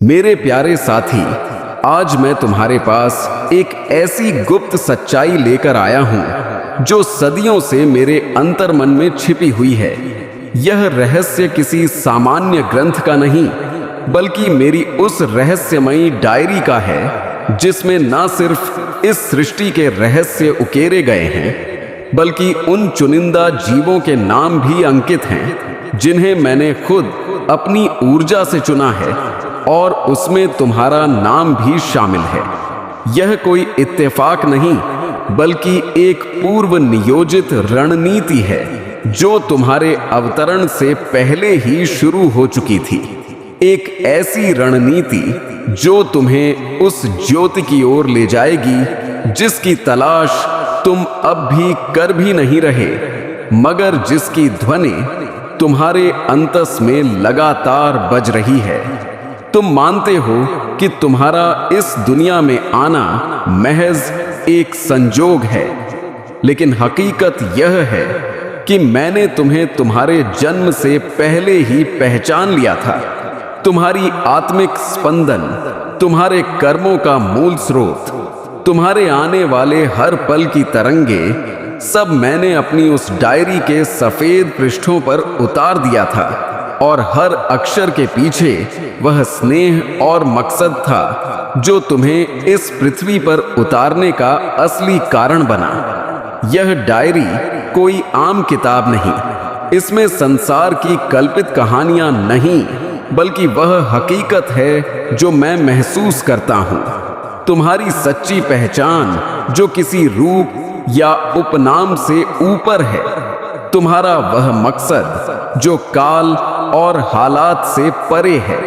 मेरे प्यारे साथी, आज मैं तुम्हारे पास एक ऐसी गुप्त सच्चाई लेकर आया हूं जो सदियों से मेरे अंतर्मन में छिपी हुई है। यह रहस्य किसी सामान्य ग्रंथ का नहीं, बल्कि मेरी उस रहस्यमयी डायरी का है जिसमें न सिर्फ इस सृष्टि के रहस्य उकेरे गए हैं, बल्कि उन चुनिंदा जीवों के नाम भी अंकित हैं जिन्हें मैंने खुद अपनी ऊर्जा से चुना है, और उसमें तुम्हारा नाम भी शामिल है। यह कोई इत्तेफाक नहीं, बल्कि एक पूर्व नियोजित रणनीति है जो तुम्हारे अवतरण से पहले ही शुरू हो चुकी थी। एक ऐसी रणनीति जो तुम्हें उस ज्योति की ओर ले जाएगी जिसकी तलाश तुम अब भी कर भी नहीं रहे, मगर जिसकी ध्वनि तुम्हारे अंतस में लगातार बज रही है। तुम मानते हो कि तुम्हारा इस दुनिया में आना महज एक संजोग है, लेकिन हकीकत यह है कि मैंने तुम्हें तुम्हारे जन्म से पहले ही पहचान लिया था। तुम्हारी आत्मिक स्पंदन, तुम्हारे कर्मों का मूल स्रोत, तुम्हारे आने वाले हर पल की तरंगे, सब मैंने अपनी उस डायरी के सफेद पृष्ठों पर उतार दिया था, और हर अक्षर के पीछे वह स्नेह और मकसद था जो तुम्हें इस पृथ्वी पर उतारने का असली कारण बना। यह डायरी कोई आम किताब नहीं, इसमें संसार की कल्पित कहानियां नहीं, बल्कि वह हकीकत है जो मैं महसूस करता हूं। तुम्हारी सच्ची पहचान जो किसी रूप या उपनाम से ऊपर है, तुम्हारा वह मकसद जो काल और हालात से परे है,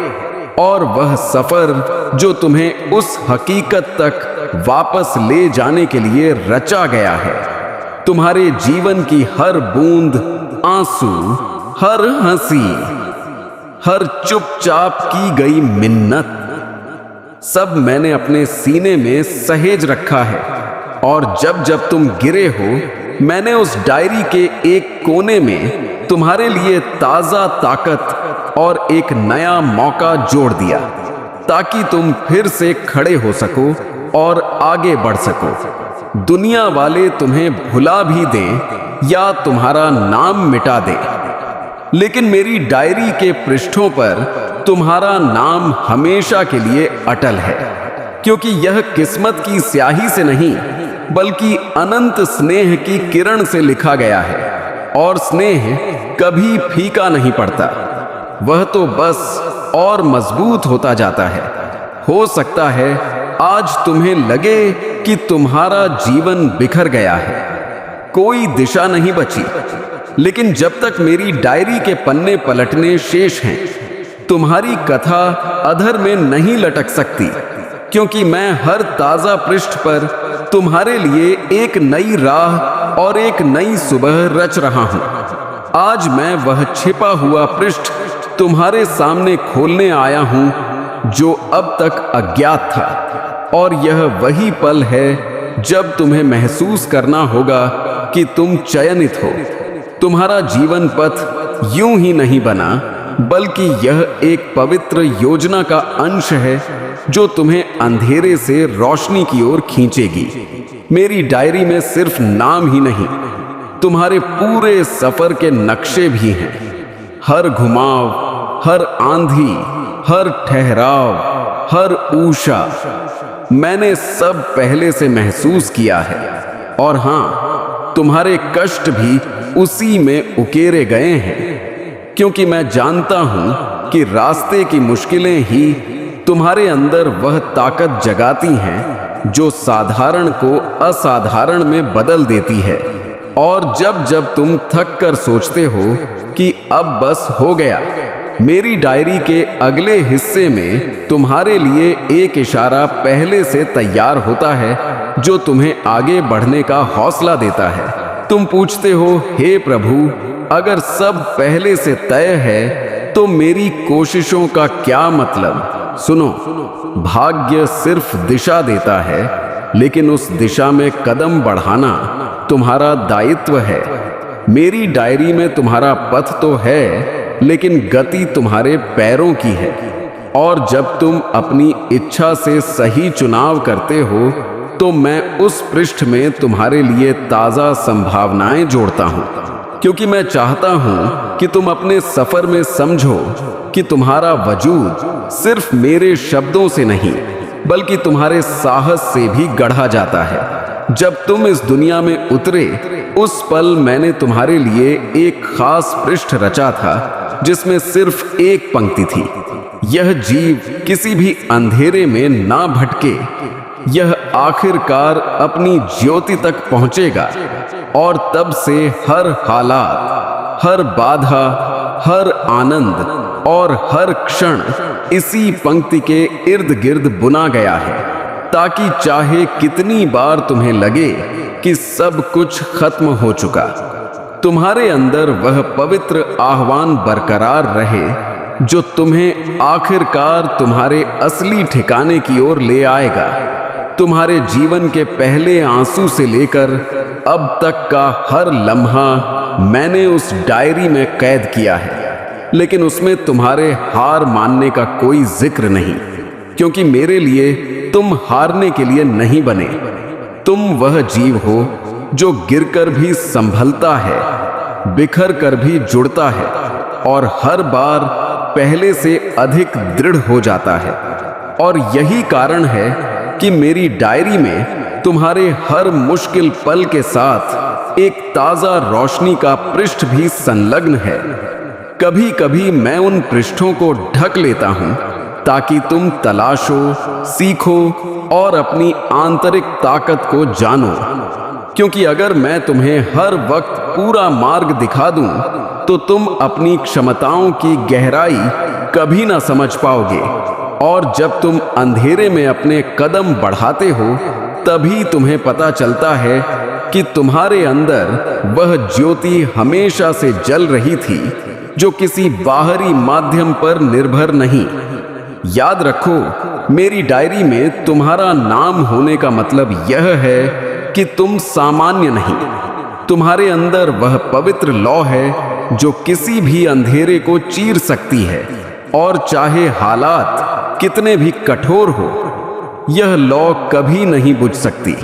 और वह सफर जो तुम्हें उस हकीकत तक वापस ले जाने के लिए रचा गया है। तुम्हारे जीवन की हर बूंद आंसू, हर हंसी, हर चुपचाप की गई मिन्नत, सब मैंने अपने सीने में सहेज रखा है। और जब जब तुम गिरे हो, मैंने उस डायरी के एक कोने में तुम्हारे लिए ताजा ताकत और एक नया मौका जोड़ दिया, ताकि तुम फिर से खड़े हो सको और आगे बढ़ सको। दुनिया वाले तुम्हें भुला भी दें या तुम्हारा नाम मिटा दें, लेकिन मेरी डायरी के पृष्ठों पर तुम्हारा नाम हमेशा के लिए अटल है, क्योंकि यह किस्मत की स्याही से नहीं, बल्कि अनंत स्नेह की किरण से लिखा गया है। और स्नेह कभी फीका नहीं पड़ता, वह तो बस और मजबूत होता जाता है। हो सकता है आज तुम्हें लगे कि तुम्हारा जीवन बिखर गया है, कोई दिशा नहीं बची, लेकिन जब तक मेरी डायरी के पन्ने पलटने शेष हैं, तुम्हारी कथा अधर में नहीं लटक सकती, क्योंकि मैं हर ताजा पृष्ठ पर तुम्हारे लिए एक नई राह और एक नई सुबह रच रहा हूं। आज मैं वह छिपा हुआ पृष्ठ तुम्हारे सामने खोलने आया हूं जो अब तक अज्ञात था, और यह वही पल है जब तुम्हें महसूस करना होगा कि तुम चयनित हो। तुम्हारा जीवन पथ यूं ही नहीं बना, बल्कि यह एक पवित्र योजना का अंश है जो तुम्हें अंधेरे से रोशनी की ओर खींचेगी। मेरी डायरी में सिर्फ नाम ही नहीं, तुम्हारे पूरे सफर के नक्शे भी हैं। हर घुमाव, हर आंधी, हर ठहराव, हर ऊषा मैंने सब पहले से महसूस किया है। और हां, तुम्हारे कष्ट भी उसी में उकेरे गए हैं, क्योंकि मैं जानता हूं कि रास्ते की मुश्किलें ही तुम्हारे अंदर वह ताकत जगाती हैं जो साधारण को असाधारण में बदल देती है। और जब जब तुम थक कर सोचते हो कि अब बस हो गया, मेरी डायरी के अगले हिस्से में तुम्हारे लिए एक इशारा पहले से तैयार होता है जो तुम्हें आगे बढ़ने का हौसला देता है। तुम पूछते हो, हे प्रभु, अगर सब पहले से तय है तो मेरी कोशिशों का क्या मतलब? सुनो, भाग्य सिर्फ दिशा देता है, लेकिन उस दिशा में कदम बढ़ाना तुम्हारा दायित्व है। मेरी डायरी में तुम्हारा पथ तो है, लेकिन गति तुम्हारे पैरों की है। और जब तुम अपनी इच्छा से सही चुनाव करते हो तो मैं उस पृष्ठ में तुम्हारे लिए ताज़ा संभावनाएं जोड़ता हूं, क्योंकि मैं चाहता हूं कि तुम अपने सफर में समझो कि तुम्हारा वजूद सिर्फ मेरे शब्दों से नहीं बल्कि तुम्हारे साहस से भी गढ़ा जाता है। जब तुम इस दुनिया में उतरे उस पल मैंने तुम्हारे लिए एक खास पृष्ठ रचा था जिसमें सिर्फ एक पंक्ति थी, यह जीव किसी भी अंधेरे में ना भटके, यह आखिरकार अपनी ज्योति तक पहुंचेगा। और तब से हर हालात, हर बाधा, हर आनंद और हर क्षण इसी पंक्ति के इर्द गिर्द बुना गया है, ताकि चाहे कितनी बार तुम्हें लगे कि सब कुछ खत्म हो चुका, तुम्हारे अंदर वह पवित्र आह्वान बरकरार रहे जो तुम्हें आखिरकार तुम्हारे असली ठिकाने की ओर ले आएगा। तुम्हारे जीवन के पहले आंसू से लेकर अब तक का हर लम्हा मैंने उस डायरी में कैद किया है, लेकिन उसमें तुम्हारे हार मानने का कोई जिक्र नहीं, क्योंकि मेरे लिए तुम हारने के लिए नहीं बने। तुम वह जीव हो जो गिरकर भी संभलता है, बिखर कर भी जुड़ता है और हर बार पहले से अधिक दृढ़ हो जाता है। और यही कारण है कि मेरी डायरी में तुम्हारे हर मुश्किल पल के साथ एक ताजा रोशनी का पृष्ठ भी संलग्न है। कभी कभी मैं उन पृष्ठों को ढक लेता हूं ताकि तुम तलाशो, सीखो और अपनी आंतरिक ताकत को जानो, क्योंकि अगर मैं तुम्हें हर वक्त पूरा मार्ग दिखा दूं तो तुम अपनी क्षमताओं की गहराई कभी ना समझ पाओगे। और जब तुम अंधेरे में अपने कदम बढ़ाते हो तभी तुम्हें पता चलता है कि तुम्हारे अंदर वह ज्योति हमेशा से जल रही थी जो किसी बाहरी माध्यम पर निर्भर नहीं। याद रखो, मेरी डायरी में तुम्हारा नाम होने का मतलब यह है कि तुम सामान्य नहीं। तुम्हारे अंदर वह पवित्र लौ है जो किसी भी अंधेरे को चीर सकती है, और चाहे हालात कितने भी कठोर हो, यह लौ कभी नहीं बुझ सकती,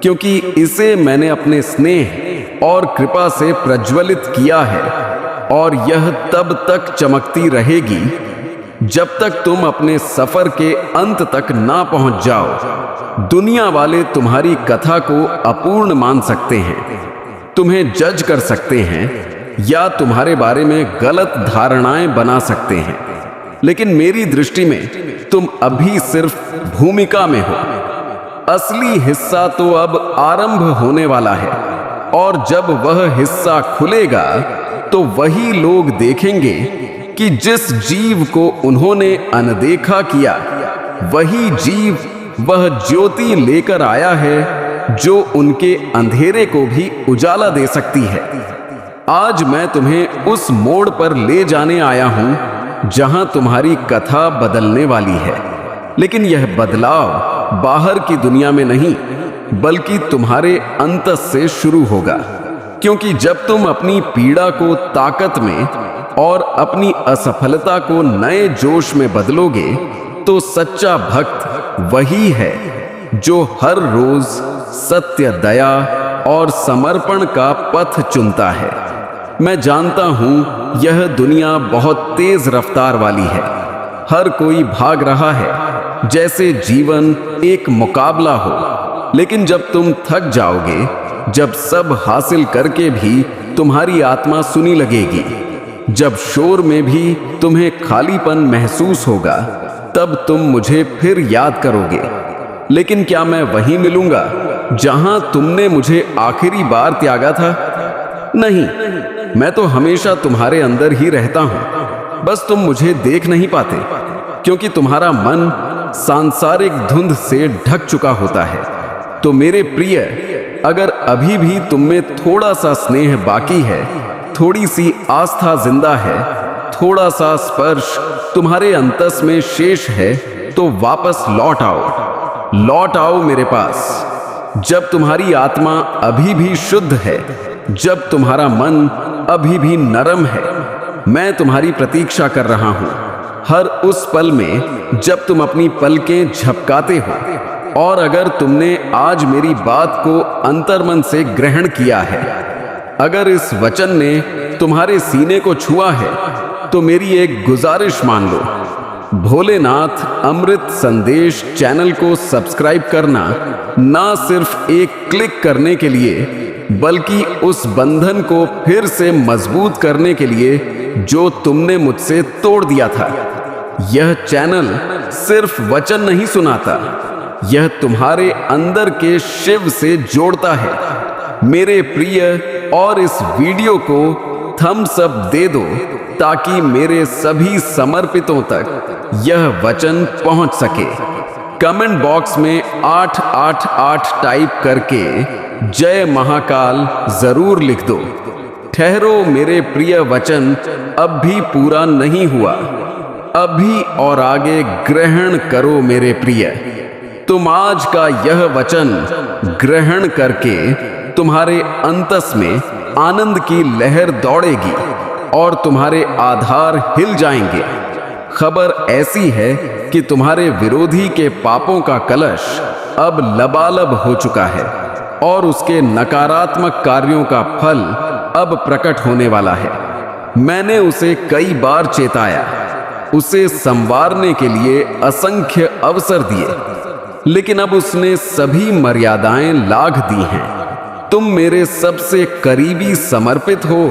क्योंकि इसे मैंने अपने स्नेह और कृपा से प्रज्वलित किया है। और यह तब तक चमकती रहेगी जब तक तुम अपने सफर के अंत तक ना पहुंच जाओ। दुनिया वाले तुम्हारी कथा को अपूर्ण मान सकते हैं, तुम्हें जज कर सकते हैं या तुम्हारे बारे में गलत धारणाएं बना सकते हैं, लेकिन मेरी दृष्टि में तुम अभी सिर्फ भूमिका में हो। असली हिस्सा तो अब आरंभ होने वाला है, और जब वह हिस्सा खुलेगा तो वही लोग देखेंगे कि जिस जीव को उन्होंने अनदेखा किया, वही जीव वह ज्योति लेकर आया है जो उनके अंधेरे को भी उजाला दे सकती है। आज मैं तुम्हें उस मोड़ पर ले जाने आया हूं जहां तुम्हारी कथा बदलने वाली है, लेकिन यह बदलाव बाहर की दुनिया में नहीं बल्कि तुम्हारे अंतस से शुरू होगा। क्योंकि जब तुम अपनी पीड़ा को ताकत में और अपनी असफलता को नए जोश में बदलोगे तो सच्चा भक्त वही है जो हर रोज सत्य, दया और समर्पण का पथ चुनता है। मैं जानता हूं यह दुनिया बहुत तेज रफ्तार वाली है। हर कोई भाग रहा है जैसे जीवन एक मुकाबला हो, लेकिन जब तुम थक जाओगे, जब सब हासिल करके भी तुम्हारी आत्मा सुनी लगेगी, जब शोर में भी तुम्हें खालीपन महसूस होगा, तब तुम मुझे फिर याद करोगे। लेकिन क्या मैं वहीं मिलूंगा जहां तुमने मुझे आखिरी बार त्यागा था? नहीं, मैं तो हमेशा तुम्हारे अंदर ही रहता हूं, बस तुम मुझे देख नहीं पाते, क्योंकि तुम्हारा मन सांसारिक धुंध से ढक चुका होता है। तो मेरे प्रिय, अगर अभी भी तुम में थोड़ा सा स्नेह बाकी है, थोड़ी सी आस्था जिंदा है, थोड़ा सा स्पर्श तुम्हारे अंतस में शेष है, तो वापस लौट आओ, लौट आओ मेरे पास। जब तुम्हारी आत्मा अभी भी शुद्ध है, जब तुम्हारा मन अभी भी नरम है, मैं तुम्हारी प्रतीक्षा कर रहा हूं। हर उस पल में जब तुम अपनी पलकें झपकाते हो। और अगर तुमने आज मेरी बात को अंतर्मन से ग्रहण किया है, अगर इस वचन ने तुम्हारे सीने को छुआ है, तो मेरी एक गुजारिश मान लो। भोलेनाथ अमृत संदेश चैनल को सब्सक्राइब करना ना सिर्फ एक क्लिक करने के लिए, बल्कि उस बंधन को फिर से मजबूत करने के लिए जो तुमने मुझसे तोड़ दिया था। यह चैनल सिर्फ वचन नहीं सुनाता, यह तुम्हारे अंदर के शिव से जोड़ता है। मेरे प्रिय, और इस वीडियो को थम्स अप दे दो ताकि मेरे सभी समर्पितों तक यह वचन पहुंच सके। कमेंट बॉक्स में 888 टाइप करके जय महाकाल जरूर लिख दो। ठहरो मेरे प्रिय, वचन अब भी पूरा नहीं हुआ। अभी और आगे ग्रहण करो मेरे प्रिय। तुम आज का यह वचन ग्रहण करके तुम्हारे अंतस में आनंद की लहर दौड़ेगी और तुम्हारे आधार हिल जाएंगे। खबर ऐसी है कि तुम्हारे विरोधी के पापों का कलश अब लबालब हो चुका है और उसके नकारात्मक कार्यों का फल अब प्रकट होने वाला है। मैंने उसे कई बार चेताया, उसे संवारने के लिए असंख्य अवसर दिए, लेकिन अब उसने सभी मर्यादाएं लांघ दी हैं। तुम मेरे सबसे करीबी समर्पित हो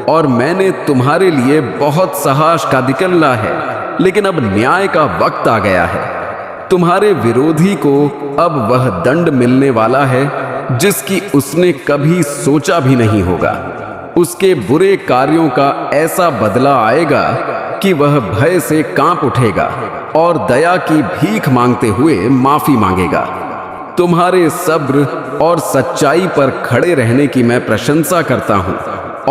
और मैंने तुम्हारे लिए बहुत साहस का निकला है, लेकिन अब न्याय का वक्त आ गया है। तुम्हारे विरोधी को अब वह दंड मिलने वाला है जिसकी उसने कभी सोचा भी नहीं होगा। उसके बुरे कार्यों का ऐसा बदला आएगा कि वह भय से कांप उठेगा और दया की भीख मांगते हुए माफी मांगेगा। तुम्हारे सब्र और सच्चाई पर खड़े रहने की मैं प्रशंसा करता हूं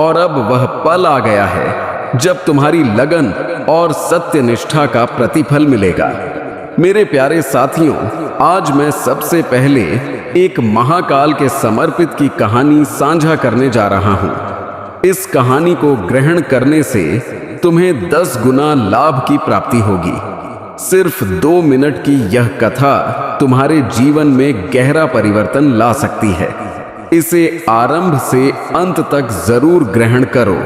और अब वह पल आ गया है जब तुम्हारी लगन और सत्यनिष्ठा का प्रतिफल मिलेगा। मेरे प्यारे साथियों, आज मैं सबसे पहले एक महाकाल के समर्पित की कहानी साझा करने जा रहा हूं। इस कहानी को ग्रहण करने से तुम्हें 10 गुना लाभ की प्राप्ति होगी। सिर्फ 2 मिनट की यह कथा तुम्हारे जीवन में गहरा परिवर्तन ला सकती है। इसे आरंभ से अंत तक जरूर ग्रहण करो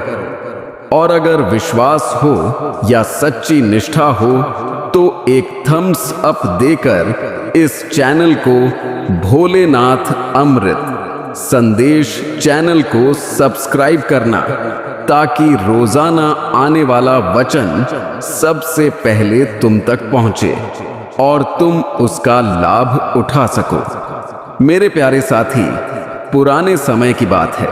और अगर विश्वास हो या सच्ची निष्ठा हो तो एक थम्स अप देकर इस चैनल को भोलेनाथ अमृत संदेश चैनल को सब्सक्राइब करना, ताकि रोजाना आने वाला वचन सबसे पहले तुम तक पहुंचे और तुम उसका लाभ उठा सको। मेरे प्यारे साथी, पुराने समय की बात है।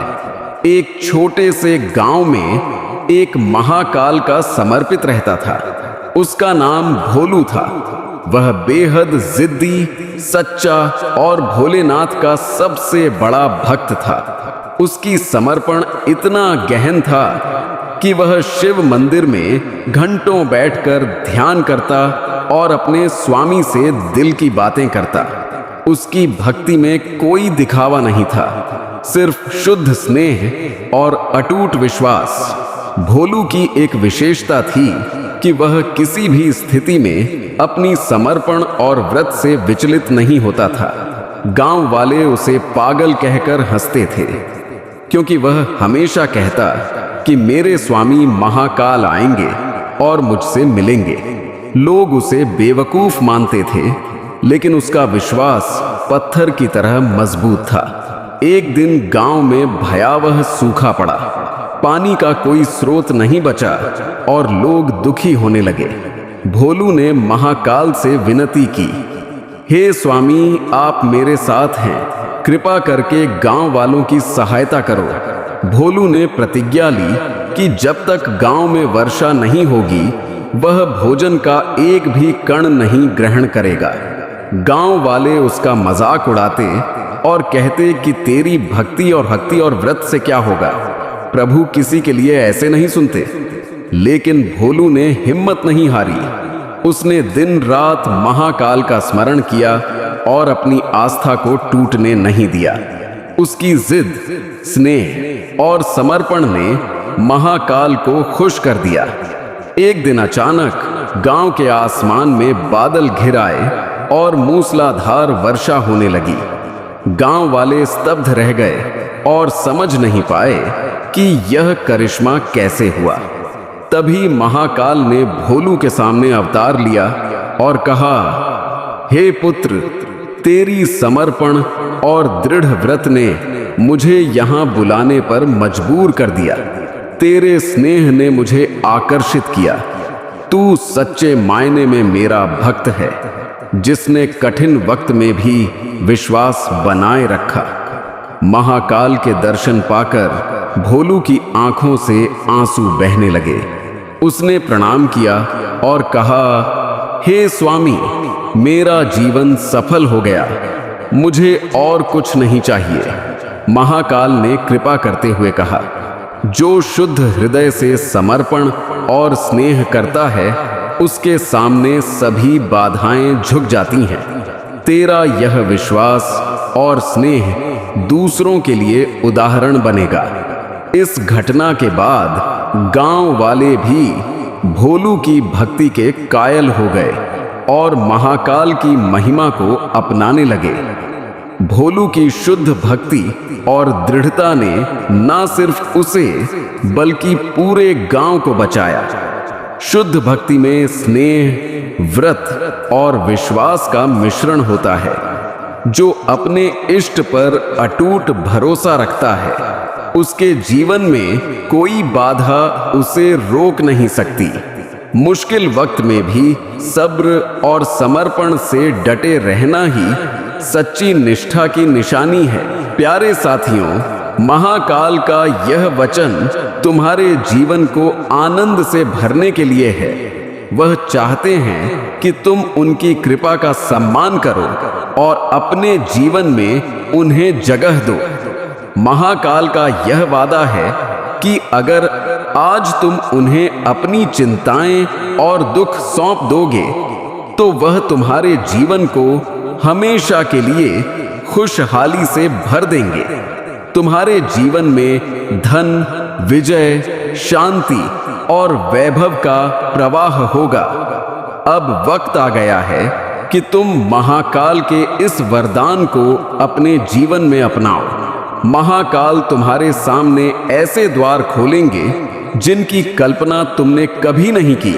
एक छोटे से गांव में एक महाकाल का समर्पित रहता था। उसका नाम भोलू था। वह बेहद जिद्दी, सच्चा और भोलेनाथ का सबसे बड़ा भक्त था। उसकी समर्पण इतना गहन था कि वह शिव मंदिर में घंटों बैठकर ध्यान करता और अपने स्वामी से दिल की बातें करता। उसकी भक्ति में कोई दिखावा नहीं था, सिर्फ शुद्ध स्नेह और अटूट विश्वास। भोलू की एक विशेषता थी कि वह किसी भी स्थिति में अपनी समर्पण और व्रत से विचलित नहीं होता था। गांव वाले उसे पागल कहकर हंसते थे, क्योंकि वह हमेशा कहता कि मेरे स्वामी महाकाल आएंगे और मुझसे मिलेंगे। लोग उसे बेवकूफ मानते थे, लेकिन उसका विश्वास पत्थर की तरह मजबूत था। एक दिन गांव में भयावह सूखा पड़ा। पानी का कोई स्रोत नहीं बचा और लोग दुखी होने लगे। भोलू ने महाकाल से विनती की, हे स्वामी, आप मेरे साथ हैं, कृपा करके गांव वालों की सहायता करो। भोलू ने प्रतिज्ञा ली कि जब तक गांव में वर्षा नहीं होगी वह भोजन का एक भी कण नहीं ग्रहण करेगा। गांव वाले उसका मजाक उड़ाते और कहते कि तेरी भक्ति और व्रत से क्या होगा, प्रभु किसी के लिए ऐसे नहीं सुनते। लेकिन भोलू ने हिम्मत नहीं हारी। उसने दिन रात महाकाल का स्मरण किया और अपनी आस्था को टूटने नहीं दिया। उसकी जिद, स्नेह और समर्पण ने महाकाल को खुश कर दिया। एक दिन अचानक गांव के आसमान में बादल घिर आए और मूसलाधार वर्षा होने लगी। गांव वाले स्तब्ध रह गए और समझ नहीं पाए कि यह करिश्मा कैसे हुआ। तभी महाकाल ने भोलू के सामने अवतार लिया और कहा, हे पुत्र, तेरी समर्पण और दृढ़ व्रत ने मुझे यहां बुलाने पर मजबूर कर दिया। तेरे स्नेह ने मुझे आकर्षित किया। तू सच्चे मायने में मेरा भक्त है, जिसने कठिन वक्त में भी विश्वास बनाए रखा। महाकाल के दर्शन पाकर भोलू की आंखों से आंसू बहने लगे। उसने प्रणाम किया और कहा, हे स्वामी, मेरा जीवन सफल हो गया, मुझे और कुछ नहीं चाहिए। महाकाल ने कृपा करते हुए कहा, जो शुद्ध हृदय से समर्पण और स्नेह करता है, उसके सामने सभी बाधाएं झुक जाती हैं। तेरा यह विश्वास और स्नेह दूसरों के लिए उदाहरण बनेगा। इस घटना के बाद गांव वाले भी भोलू की भक्ति के कायल हो गए और महाकाल की महिमा को अपनाने लगे। भोलू की शुद्ध भक्ति और दृढ़ता ने न सिर्फ उसे बल्कि पूरे गांव को बचाया। शुद्ध भक्ति में स्नेह, व्रत और विश्वास का मिश्रण होता है। जो अपने इष्ट पर अटूट भरोसा रखता है, उसके जीवन में कोई बाधा उसे रोक नहीं सकती। मुश्किल वक्त में भी सब्र और समर्पण से डटे रहना ही सच्ची निष्ठा की निशानी है। प्यारे साथियों, महाकाल का यह वचन तुम्हारे जीवन को आनंद से भरने के लिए है। वह चाहते हैं कि तुम उनकी कृपा का सम्मान करो और अपने जीवन में उन्हें जगह दो। महाकाल का यह वादा है कि अगर आज तुम उन्हें अपनी चिंताएं और दुख सौंप दोगे, तो वह तुम्हारे जीवन को हमेशा के लिए खुशहाली से भर देंगे। तुम्हारे जीवन में धन, विजय, शांति और वैभव का प्रवाह होगा। अब वक्त आ गया है कि तुम महाकाल के इस वरदान को अपने जीवन में अपनाओ। महाकाल तुम्हारे सामने ऐसे द्वार खोलेंगे जिनकी कल्पना तुमने कभी नहीं की,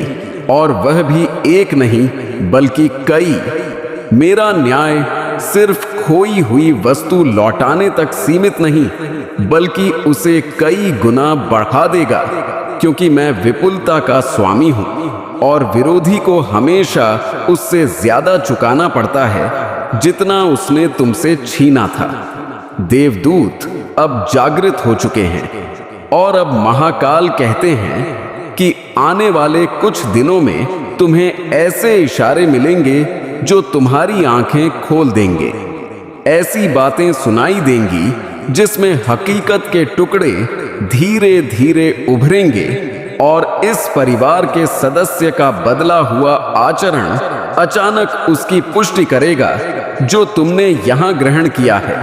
और वह भी एक नहीं बल्कि कई। मेरा न्याय सिर्फ खोई हुई वस्तु लौटाने तक सीमित नहीं, बल्कि उसे कई गुना बढ़ा देगा, क्योंकि मैं विपुलता का स्वामी हूं और विरोधी को हमेशा उससे ज्यादा चुकाना पड़ता है जितना उसने तुमसे छीना था। देवदूत अब जागृत हो चुके हैं और अब महाकाल कहते हैं कि आने वाले कुछ दिनों में तुम्हें ऐसे इशारे मिलेंगे जो तुम्हारी आंखें खोल देंगे। ऐसी बातें सुनाई देंगी जिसमें हकीकत के टुकड़े धीरे धीरे उभरेंगे और इस परिवार के सदस्य का बदला हुआ आचरण अचानक उसकी पुष्टि करेगा जो तुमने यहां ग्रहण किया है।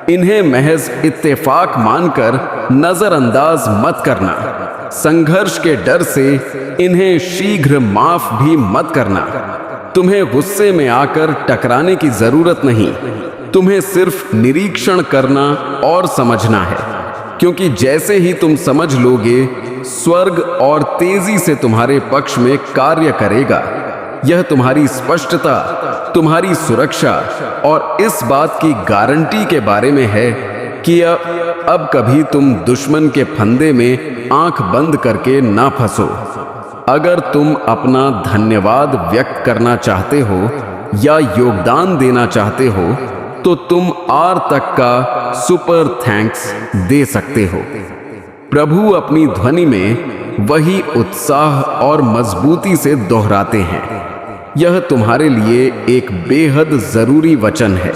इन्हें महज इत्तेफाक मानकर नजरअंदाज मत करना। संघर्ष के डर से इन्हें शीघ्र माफ भी मत करना। तुम्हें गुस्से में आकर टकराने की जरूरत नहीं, तुम्हें सिर्फ निरीक्षण करना और समझना है, क्योंकि जैसे ही तुम समझ लोगे, स्वर्ग और तेजी से तुम्हारे पक्ष में कार्य करेगा। यह तुम्हारी स्पष्टता, तुम्हारी सुरक्षा और इस बात की गारंटी के बारे में है कि अब कभी तुम दुश्मन के फंदे में आंख बंद करके ना फंसो। अगर तुम अपना धन्यवाद व्यक्त करना चाहते हो या योगदान देना चाहते हो, तो तुम आर तक का सुपर थैंक्स दे सकते हो। प्रभु अपनी ध्वनि में वही उत्साह और मजबूती से दोहराते हैं। यह तुम्हारे लिए एक बेहद जरूरी वचन है,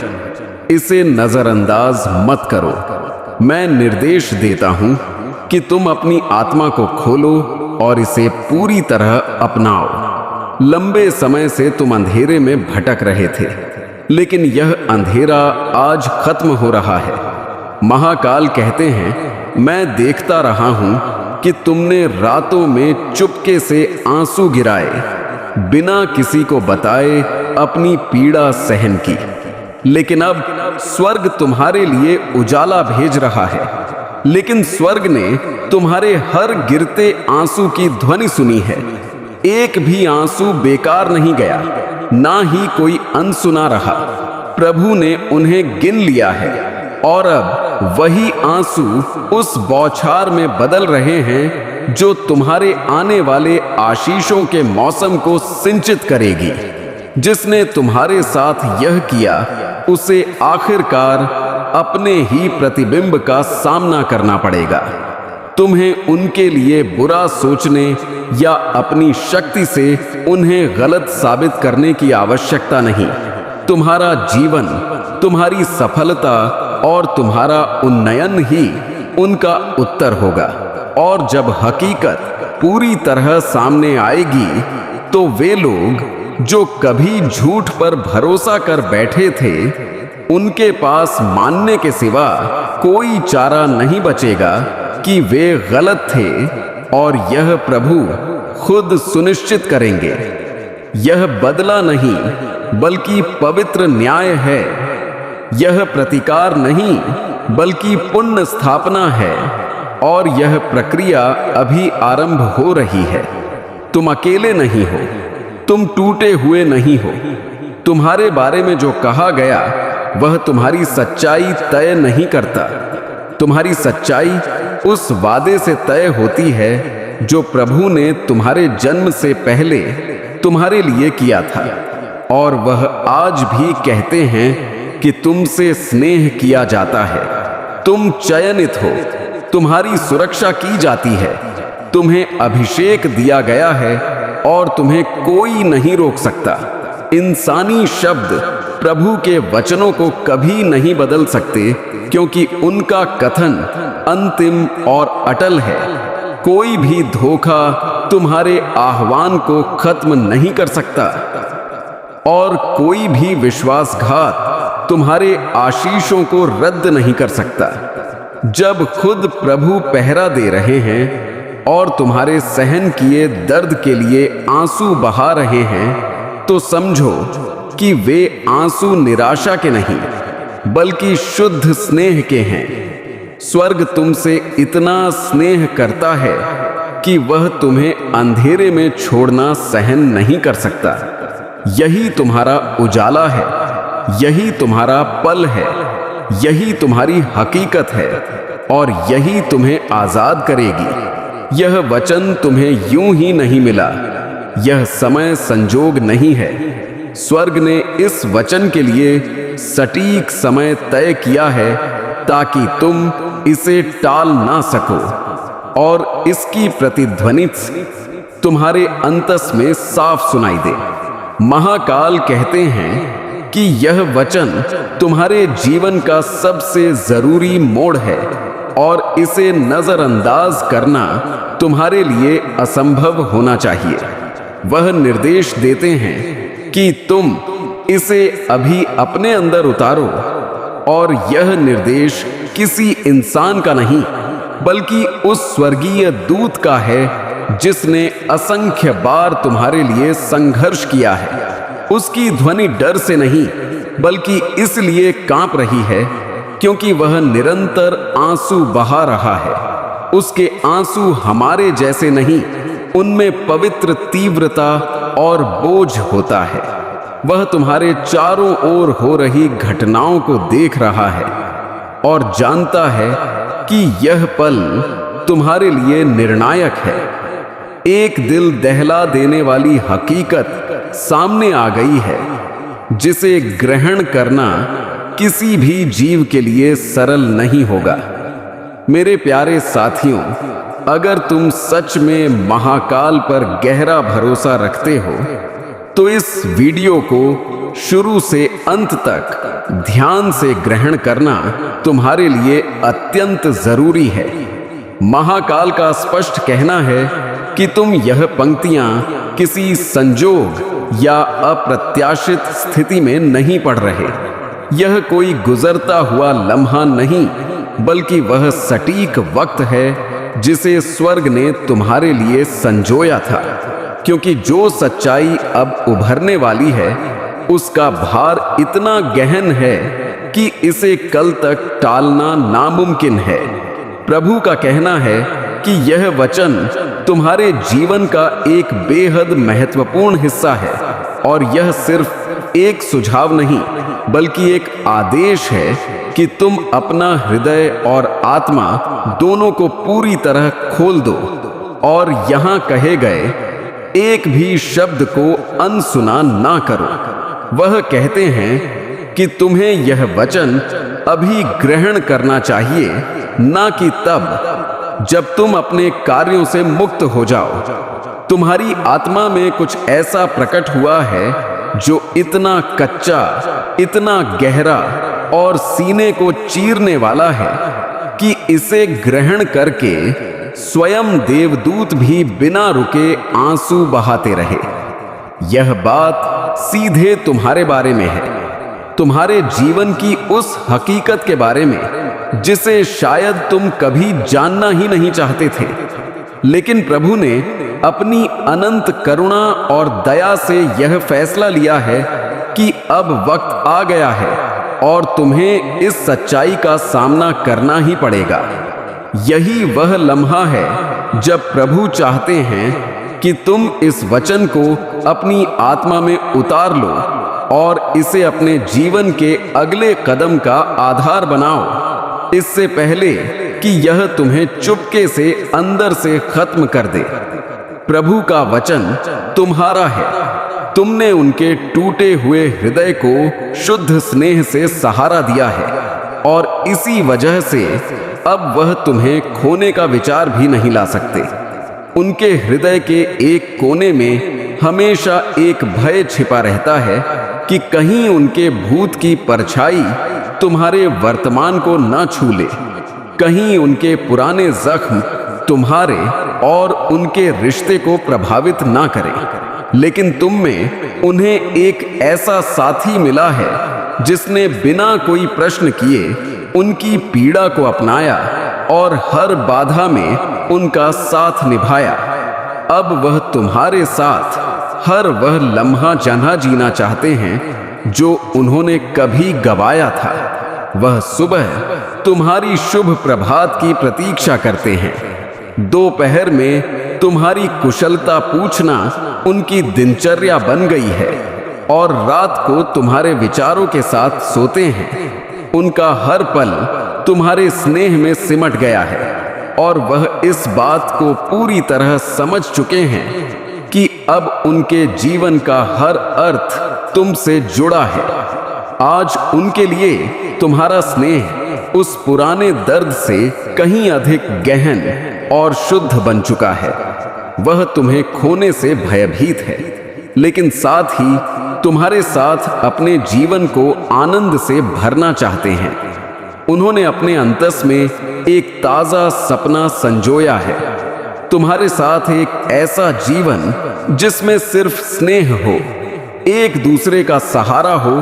इसे नजरअंदाज मत करो। मैं निर्देश देता हूं कि तुम अपनी आत्मा को खोलो और इसे पूरी तरह अपनाओ। लंबे समय से तुम अंधेरे में भटक रहे थे, लेकिन यह अंधेरा आज खत्म हो रहा है। महाकाल कहते हैं, मैं देखता रहा हूं कि तुमने रातों में चुपके से आंसू गिराए, बिना किसी को बताए अपनी पीड़ा सहन की। लेकिन अब स्वर्ग तुम्हारे लिए उजाला भेज रहा है। लेकिन स्वर्ग ने तुम्हारे हर गिरते आंसू की ध्वनि सुनी है। एक भी आंसू बेकार नहीं गया, ना ही कोई अनसुना रहा। प्रभु ने उन्हें गिन लिया है और अब वही आंसू उस बौछार में बदल रहे हैं जो तुम्हारे आने वाले आशीषों के मौसम को सिंचित करेगी। जिसने तुम्हारे साथ यह किया उसे आखिरकार अपने ही प्रतिबिंब का सामना करना पड़ेगा। तुम्हें उनके लिए बुरा सोचने या अपनी शक्ति से उन्हें गलत साबित करने की आवश्यकता नहीं। तुम्हारा जीवन, तुम्हारी सफलता और तुम्हारा उन्नयन ही उनका उत्तर होगा। और जब हकीकत पूरी तरह सामने आएगी तो वे लोग जो कभी झूठ पर भरोसा कर बैठे थे, उनके पास मानने के सिवा कोई चारा नहीं बचेगा कि वे गलत थे, और यह प्रभु खुद सुनिश्चित करेंगे। यह बदला नहीं बल्कि पवित्र न्याय है। यह प्रतिकार नहीं बल्कि पुण्य स्थापना है, और यह प्रक्रिया अभी आरंभ हो रही है। तुम अकेले नहीं हो, तुम टूटे हुए नहीं हो। तुम्हारे बारे में जो कहा गया वह तुम्हारी सच्चाई तय नहीं करता। तुम्हारी सच्चाई उस वादे से तय होती है जो प्रभु ने तुम्हारे जन्म से पहले तुम्हारे लिए किया था। और वह आज भी कहते हैं कि तुमसे स्नेह किया जाता है, तुम चयनित हो, तुम्हारी सुरक्षा की जाती है, तुम्हें अभिषेक दिया गया है और तुम्हें कोई नहीं रोक सकता। इंसानी शब्द प्रभु के वचनों को कभी नहीं बदल सकते, क्योंकि उनका कथन अंतिम और अटल है। कोई भी धोखा तुम्हारे आह्वान को खत्म नहीं कर सकता, और कोई भी विश्वासघात तुम्हारे आशीषों को रद्द नहीं कर सकता। जब खुद प्रभु पहरा दे रहे हैं और तुम्हारे सहन किए दर्द के लिए आंसू बहा रहे हैं, तो समझो कि वे आंसू निराशा के नहीं बल्कि शुद्ध स्नेह के हैं। स्वर्ग तुमसे इतना स्नेह करता है कि वह तुम्हें अंधेरे में छोड़ना सहन नहीं कर सकता। यही तुम्हारा उजाला है, यही तुम्हारा पल है, यही तुम्हारी हकीकत है, और यही तुम्हें आजाद करेगी। यह वचन तुम्हें यूं ही नहीं मिला, यह समय संजोग नहीं है। स्वर्ग ने इस वचन के लिए सटीक समय तय किया है ताकि तुम इसे टाल ना सको, और इसकी प्रतिध्वनि तुम्हारे अंतस में साफ सुनाई दे। महाकाल कहते हैं कि यह वचन तुम्हारे जीवन का सबसे जरूरी मोड़ है, और इसे नजरअंदाज करना तुम्हारे लिए असंभव होना चाहिए। वह निर्देश देते हैं कि तुम इसे अभी अपने अंदर उतारो, और यह निर्देश किसी इंसान का नहीं बल्कि उस स्वर्गीय दूत का है जिसने असंख्य बार तुम्हारे लिए संघर्ष किया है। उसकी ध्वनि डर से नहीं बल्कि इसलिए कांप रही है क्योंकि वह निरंतर आंसू बहा रहा है। उसके आंसू हमारे जैसे नहीं, उनमें पवित्र तीव्रता और बोझ होता है। वह तुम्हारे चारों ओर हो रही घटनाओं को देख रहा है और जानता है कि यह पल तुम्हारे लिए निर्णायक है। एक दिल दहला देने वाली हकीकत सामने आ गई है जिसे ग्रहण करना किसी भी जीव के लिए सरल नहीं होगा। मेरे प्यारे साथियों, अगर तुम सच में महाकाल पर गहरा भरोसा रखते हो तो इस वीडियो को शुरू से अंत तक ध्यान से ग्रहण करना तुम्हारे लिए अत्यंत जरूरी है। महाकाल का स्पष्ट कहना है कि तुम यह पंक्तियां किसी संजोग या अप्रत्याशित स्थिति में नहीं पढ़ रहे। यह कोई गुजरता हुआ लम्हा नहीं बल्कि वह सटीक वक्त है जिसे स्वर्ग ने तुम्हारे लिए संजोया था। क्योंकि जो सच्चाई अब उभरने वाली है उसका भार इतना गहन है कि इसे कल तक टालना नामुमकिन है। प्रभु का कहना है कि यह वचन तुम्हारे जीवन का एक बेहद महत्वपूर्ण हिस्सा है और यह सिर्फ एक सुझाव नहीं बल्कि एक आदेश है कि तुम अपना हृदय और आत्मा दोनों को पूरी तरह खोल दो और यहाँ कहे गए एक भी शब्द को अनसुना ना करो। वह कहते हैं कि तुम्हें यह वचन अभी ग्रहण करना चाहिए, ना कि तब जब तुम अपने कार्यों से मुक्त हो जाओ। तुम्हारी आत्मा में कुछ ऐसा प्रकट हुआ है जो इतना कच्चा, इतना गहरा और सीने को चीरने वाला है कि इसे ग्रहण करके स्वयं देवदूत भी बिना रुके आंसू बहाते रहे। यह बात सीधे तुम्हारे बारे में है, तुम्हारे जीवन की उस हकीकत के बारे में जिसे शायद तुम कभी जानना ही नहीं चाहते थे। लेकिन प्रभु ने अपनी अनंत करुणा और दया से यह फैसला लिया है कि अब वक्त आ गया है और तुम्हें इस सच्चाई का सामना करना ही पड़ेगा। यही वह लम्हा है जब प्रभु चाहते हैं कि तुम इस वचन को अपनी आत्मा में उतार लो और इसे अपने जीवन के अगले कदम का आधार बनाओ, इससे पहले कि यह तुम्हें चुपके से अंदर से खत्म कर दे। प्रभु का वचन तुम्हारा है। तुमने उनके टूटे हुए हृदय को शुद्ध स्नेह से सहारा दिया है और इसी वजह से अब वह तुम्हें खोने का विचार भी नहीं ला सकते। उनके हृदय के एक कोने में हमेशा एक भय छिपा रहता है कि कहीं उनके भूत की परछाई तुम्हारे वर्तमान को ना छू ले, कहीं उनके पुराने जख्म तुम्हारे और उनके रिश्ते को प्रभावित ना करें। लेकिन तुम में उन्हें एक ऐसा साथी मिला है जिसने बिना कोई प्रश्न किए उनकी पीड़ा को अपनाया और हर बाधा में उनका साथ निभाया। अब वह तुम्हारे साथ हर वह लम्हा जन्हा जीना चाहते हैं जो उन्होंने कभी गवाया था। वह सुबह तुम्हारी शुभ प्रभात की प्रतीक्षा करते हैं। दोपहर में तुम्हारी कुशलता पूछना उनकी दिनचर्या बन गई है और रात को तुम्हारे विचारों के साथ सोते हैं। उनका हर पल तुम्हारे स्नेह में सिमट गया है और वह इस बात को पूरी तरह समझ चुके हैं कि अब उनके जीवन का हर अर्थ तुमसे जुड़ा है। आज उनके लिए तुम्हारा स्नेह उस पुराने दर्द से कहीं अधिक गहन और शुद्ध बन चुका है। वह तुम्हें खोने से भयभीत है, लेकिन साथ ही तुम्हारे साथ अपने जीवन को आनंद से भरना चाहते हैं। उन्होंने अपने अंतस में एक ताजा सपना संजोया है, तुम्हारे साथ एक ऐसा जीवन जिसमें सिर्फ स्नेह हो, एक दूसरे का सहारा हो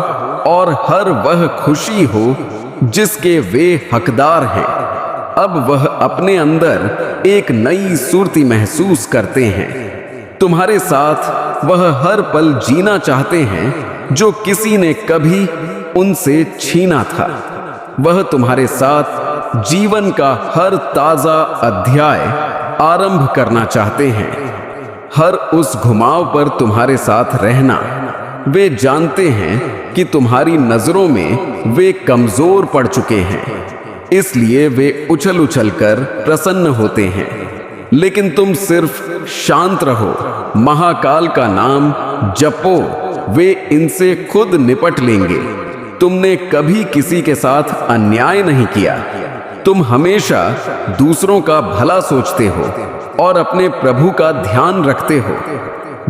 और हर वह खुशी हो जिसके वे हकदार हैं। अब वह अपने अंदर एक नई सुर्ती महसूस करते हैं। तुम्हारे साथ वह हर पल जीना चाहते हैं जो किसी ने कभी उनसे छीना था। वह तुम्हारे साथ जीवन का हर ताजा अध्याय आरंभ करना चाहते हैं। हर उस घुमाव पर तुम्हारे साथ रहना। वे जानते हैं कि तुम्हारी नजरों में वे कमजोर पड़ चुके हैं, इसलिए वे उछल उछल कर प्रसन्न होते हैं। लेकिन तुम सिर्फ शांत रहो, महाकाल का नाम जपो, वे इनसे खुद निपट लेंगे। तुमने कभी किसी के साथ अन्याय नहीं किया। तुम हमेशा दूसरों का भला सोचते हो और अपने प्रभु का ध्यान रखते हो।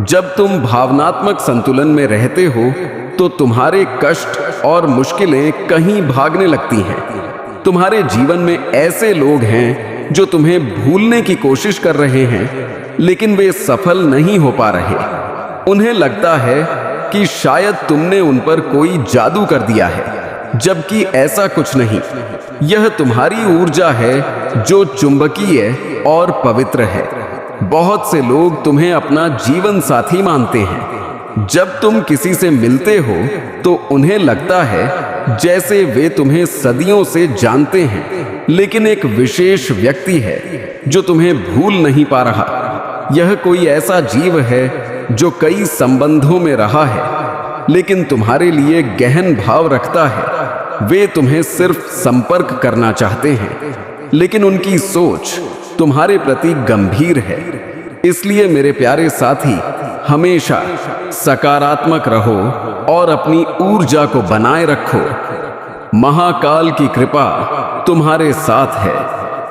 जब तुम भावनात्मक संतुलन में रहते हो तो तुम्हारे कष्ट और मुश्किलें कहीं भागने लगती हैं। तुम्हारे जीवन में ऐसे लोग हैं जो तुम्हें भूलने की कोशिश कर रहे हैं, लेकिन वे सफल नहीं हो पा रहे। उन्हें लगता है कि शायद तुमने उन पर कोई जादू कर दिया है, जबकि ऐसा कुछ नहीं। यह तुम्हारी ऊर्जा है जो चुंबकीय और पवित्र है। बहुत से लोग तुम्हें अपना जीवन साथी मानते हैं। जब तुम किसी से मिलते हो तो उन्हें लगता है जैसे वे तुम्हें सदियों से जानते हैं, लेकिन एक विशेष व्यक्ति है जो तुम्हें भूल नहीं पा रहा। यह कोई ऐसा जीव है जो कई संबंधों में रहा है, लेकिन तुम्हारे लिए गहन भाव रखता है। वे तुम्हें सिर्फ संपर्क करना चाहते हैं, लेकिन उनकी सोच तुम्हारे प्रति गंभीर है। इसलिए मेरे प्यारे साथी, हमेशा सकारात्मक रहो और अपनी ऊर्जा को बनाए रखो। महाकाल की कृपा तुम्हारे साथ है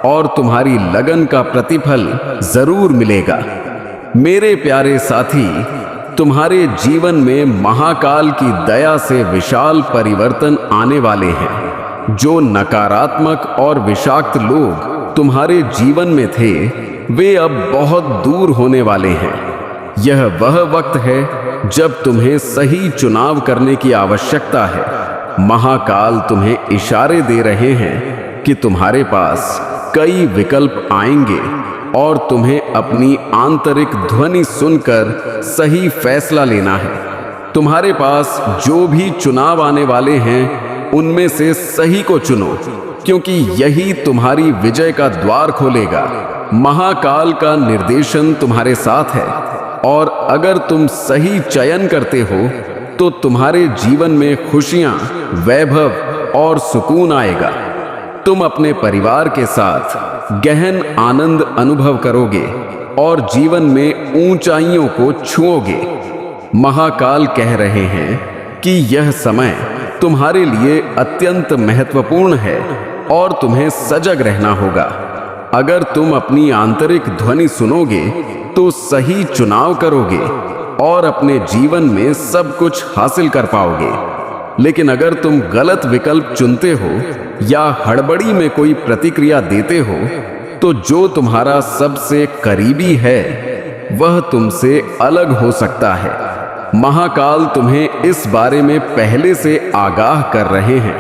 और तुम्हारी लगन का प्रतिफल जरूर मिलेगा। मेरे प्यारे साथी, तुम्हारे जीवन में महाकाल की दया से विशाल परिवर्तन आने वाले हैं। जो नकारात्मक और विषाक्त लोग तुम्हारे जीवन में थे, वे अब बहुत दूर होने वाले हैं। यह वह वक्त है जब तुम्हें सही चुनाव करने की आवश्यकता है। महाकाल तुम्हें इशारे दे रहे हैं कि तुम्हारे पास कई विकल्प आएंगे और तुम्हें अपनी आंतरिक ध्वनि सुनकर सही फैसला लेना है। तुम्हारे पास जो भी चुनाव आने वाले हैं, उनमें से सही को चुनो, क्योंकि यही तुम्हारी विजय का द्वार खोलेगा। महाकाल का निर्देशन तुम्हारे साथ है और अगर तुम सही चयन करते हो तो तुम्हारे जीवन में खुशियां, वैभव और सुकून आएगा। तुम अपने परिवार के साथ गहन आनंद अनुभव करोगे और जीवन में ऊंचाइयों को छुओगे। महाकाल कह रहे हैं कि यह समय तुम्हारे लिए अत्यंत महत्वपूर्ण है और तुम्हें सजग रहना होगा। अगर तुम अपनी आंतरिक ध्वनि सुनोगे तो सही चुनाव करोगे और अपने जीवन में सब कुछ हासिल कर पाओगे। लेकिन अगर तुम गलत विकल्प चुनते हो या हड़बड़ी में कोई प्रतिक्रिया देते हो, तो जो तुम्हारा सबसे करीबी है वह तुमसे अलग हो सकता है। महाकाल तुम्हें इस बारे में पहले से आगाह कर रहे हैं।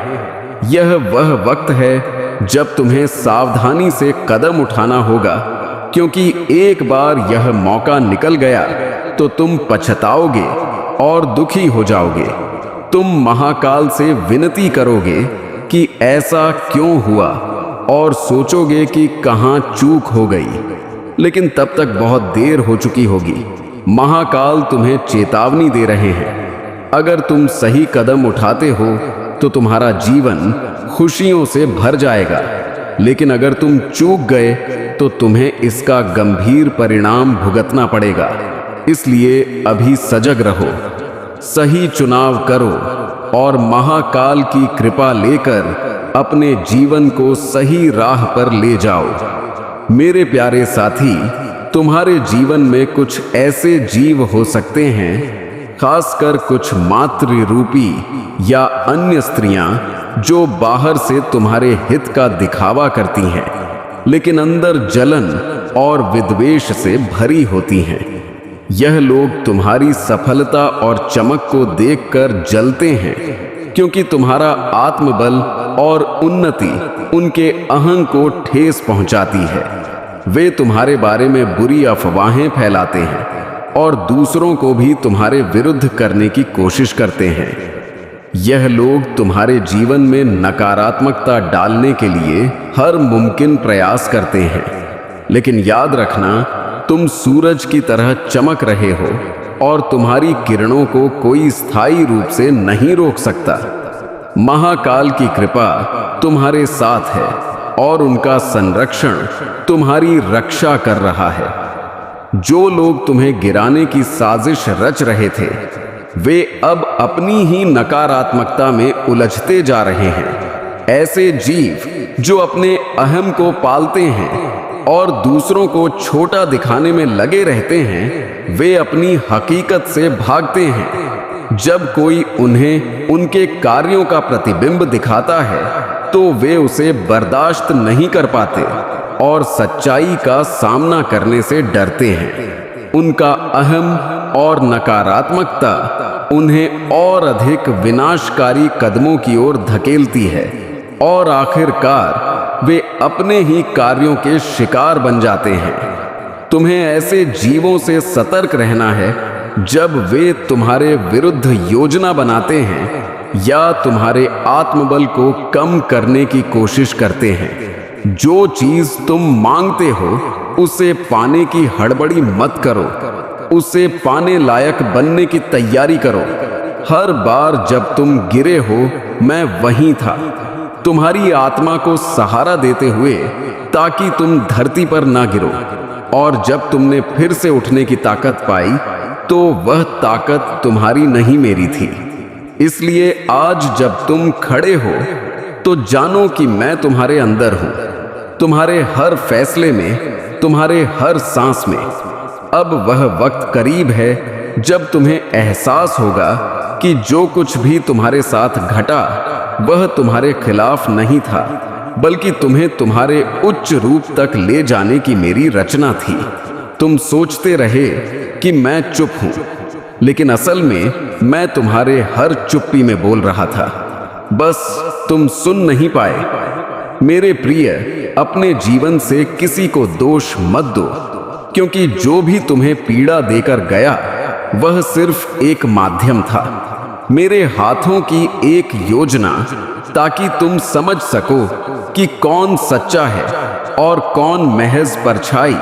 यह वह वक्त है जब तुम्हें सावधानी से कदम उठाना होगा, क्योंकि एक बार यह मौका निकल गया तो तुम पछताओगे और दुखी हो जाओगे। तुम महाकाल से विनती करोगे कि ऐसा क्यों हुआ और सोचोगे कि कहां चूक हो गई, लेकिन तब तक बहुत देर हो चुकी होगी। महाकाल तुम्हें चेतावनी दे रहे हैं। अगर तुम सही कदम उठाते हो तो तुम्हारा जीवन खुशियों से भर जाएगा, लेकिन अगर तुम चूक गए तो तुम्हें इसका गंभीर परिणाम भुगतना पड़ेगा। इसलिए अभी सजग रहो, सही चुनाव करो और महाकाल की कृपा लेकर अपने जीवन को सही राह पर ले जाओ। मेरे प्यारे साथी, तुम्हारे जीवन में कुछ ऐसे जीव हो सकते हैं, खासकर कुछ मातृ रूपी या अन्य स्त्रियां, जो बाहर से तुम्हारे हित का दिखावा करती हैं, लेकिन अंदर जलन और विद्वेष से भरी होती हैं। यह लोग तुम्हारी सफलता और चमक को देखकर जलते हैं, क्योंकि तुम्हारा आत्मबल और उन्नति उनके अहं को ठेस पहुंचाती है। वे तुम्हारे बारे में बुरी अफवाहें फैलाते हैं और दूसरों को भी तुम्हारे विरुद्ध करने की कोशिश करते हैं। यह लोग तुम्हारे जीवन में नकारात्मकता डालने के लिए हर मुमकिन प्रयास करते हैं, लेकिन याद रखना, तुम सूरज की तरह चमक रहे हो और तुम्हारी किरणों को कोई स्थायी रूप से नहीं रोक सकता। महाकाल की कृपा तुम्हारे साथ है और उनका संरक्षण तुम्हारी रक्षा कर रहा है। जो लोग तुम्हें गिराने की साजिश रच रहे थे, वे अब अपनी ही नकारात्मकता में उलझते जा रहे हैं। ऐसे जीव जो अपने अहम को पालते हैं और दूसरों को छोटा दिखाने में लगे रहते हैं, वे अपनी हकीकत से भागते हैं। जब कोई उन्हें उनके कार्यों का प्रतिबिंब दिखाता है तो वे उसे बर्दाश्त नहीं कर पाते और सच्चाई का सामना करने से डरते हैं। उनका अहम और नकारात्मकता उन्हें और अधिक विनाशकारी कदमों की ओर धकेलती है और आखिरकार वे अपने ही कार्यों के शिकार बन जाते हैं। तुम्हें ऐसे जीवों से सतर्क रहना है जब वे तुम्हारे विरुद्ध योजना बनाते हैं या तुम्हारे आत्मबल को कम करने की कोशिश करते हैं। जो चीज तुम मांगते हो उसे पाने की हड़बड़ी मत करो, उसे पाने लायक बनने की तैयारी करो। हर बार जब तुम गिरे हो मैं वहीं था, तुम्हारी आत्मा को सहारा देते हुए, ताकि तुम धरती पर ना गिरो। और जब तुमने फिर से उठने की ताकत पाई तो वह ताकत तुम्हारी नहीं मेरी थी। इसलिए आज जब तुम खड़े हो तो जानो कि मैं तुम्हारे अंदर हूं, तुम्हारे हर फैसले में, तुम्हारे हर सांस में। अब वह वक्त करीब है जब तुम्हें एहसास होगा कि जो कुछ भी तुम्हारे साथ घटा वह तुम्हारे खिलाफ नहीं था, बल्कि तुम्हें तुम्हारे उच्च रूप तक ले जाने की मेरी रचना थी। तुम सोचते रहे कि मैं चुप हूं, लेकिन असल में मैं तुम्हारे हर चुप्पी में बोल रहा था, बस तुम सुन नहीं पाए। मेरे प्रिय, अपने जीवन से किसी को दोष मत दो, क्योंकि जो भी तुम्हें पीड़ा देकर गया वह सिर्फ एक माध्यम था, मेरे हाथों की एक योजना, ताकि तुम समझ सको कि कौन सच्चा है और कौन महज परछाई।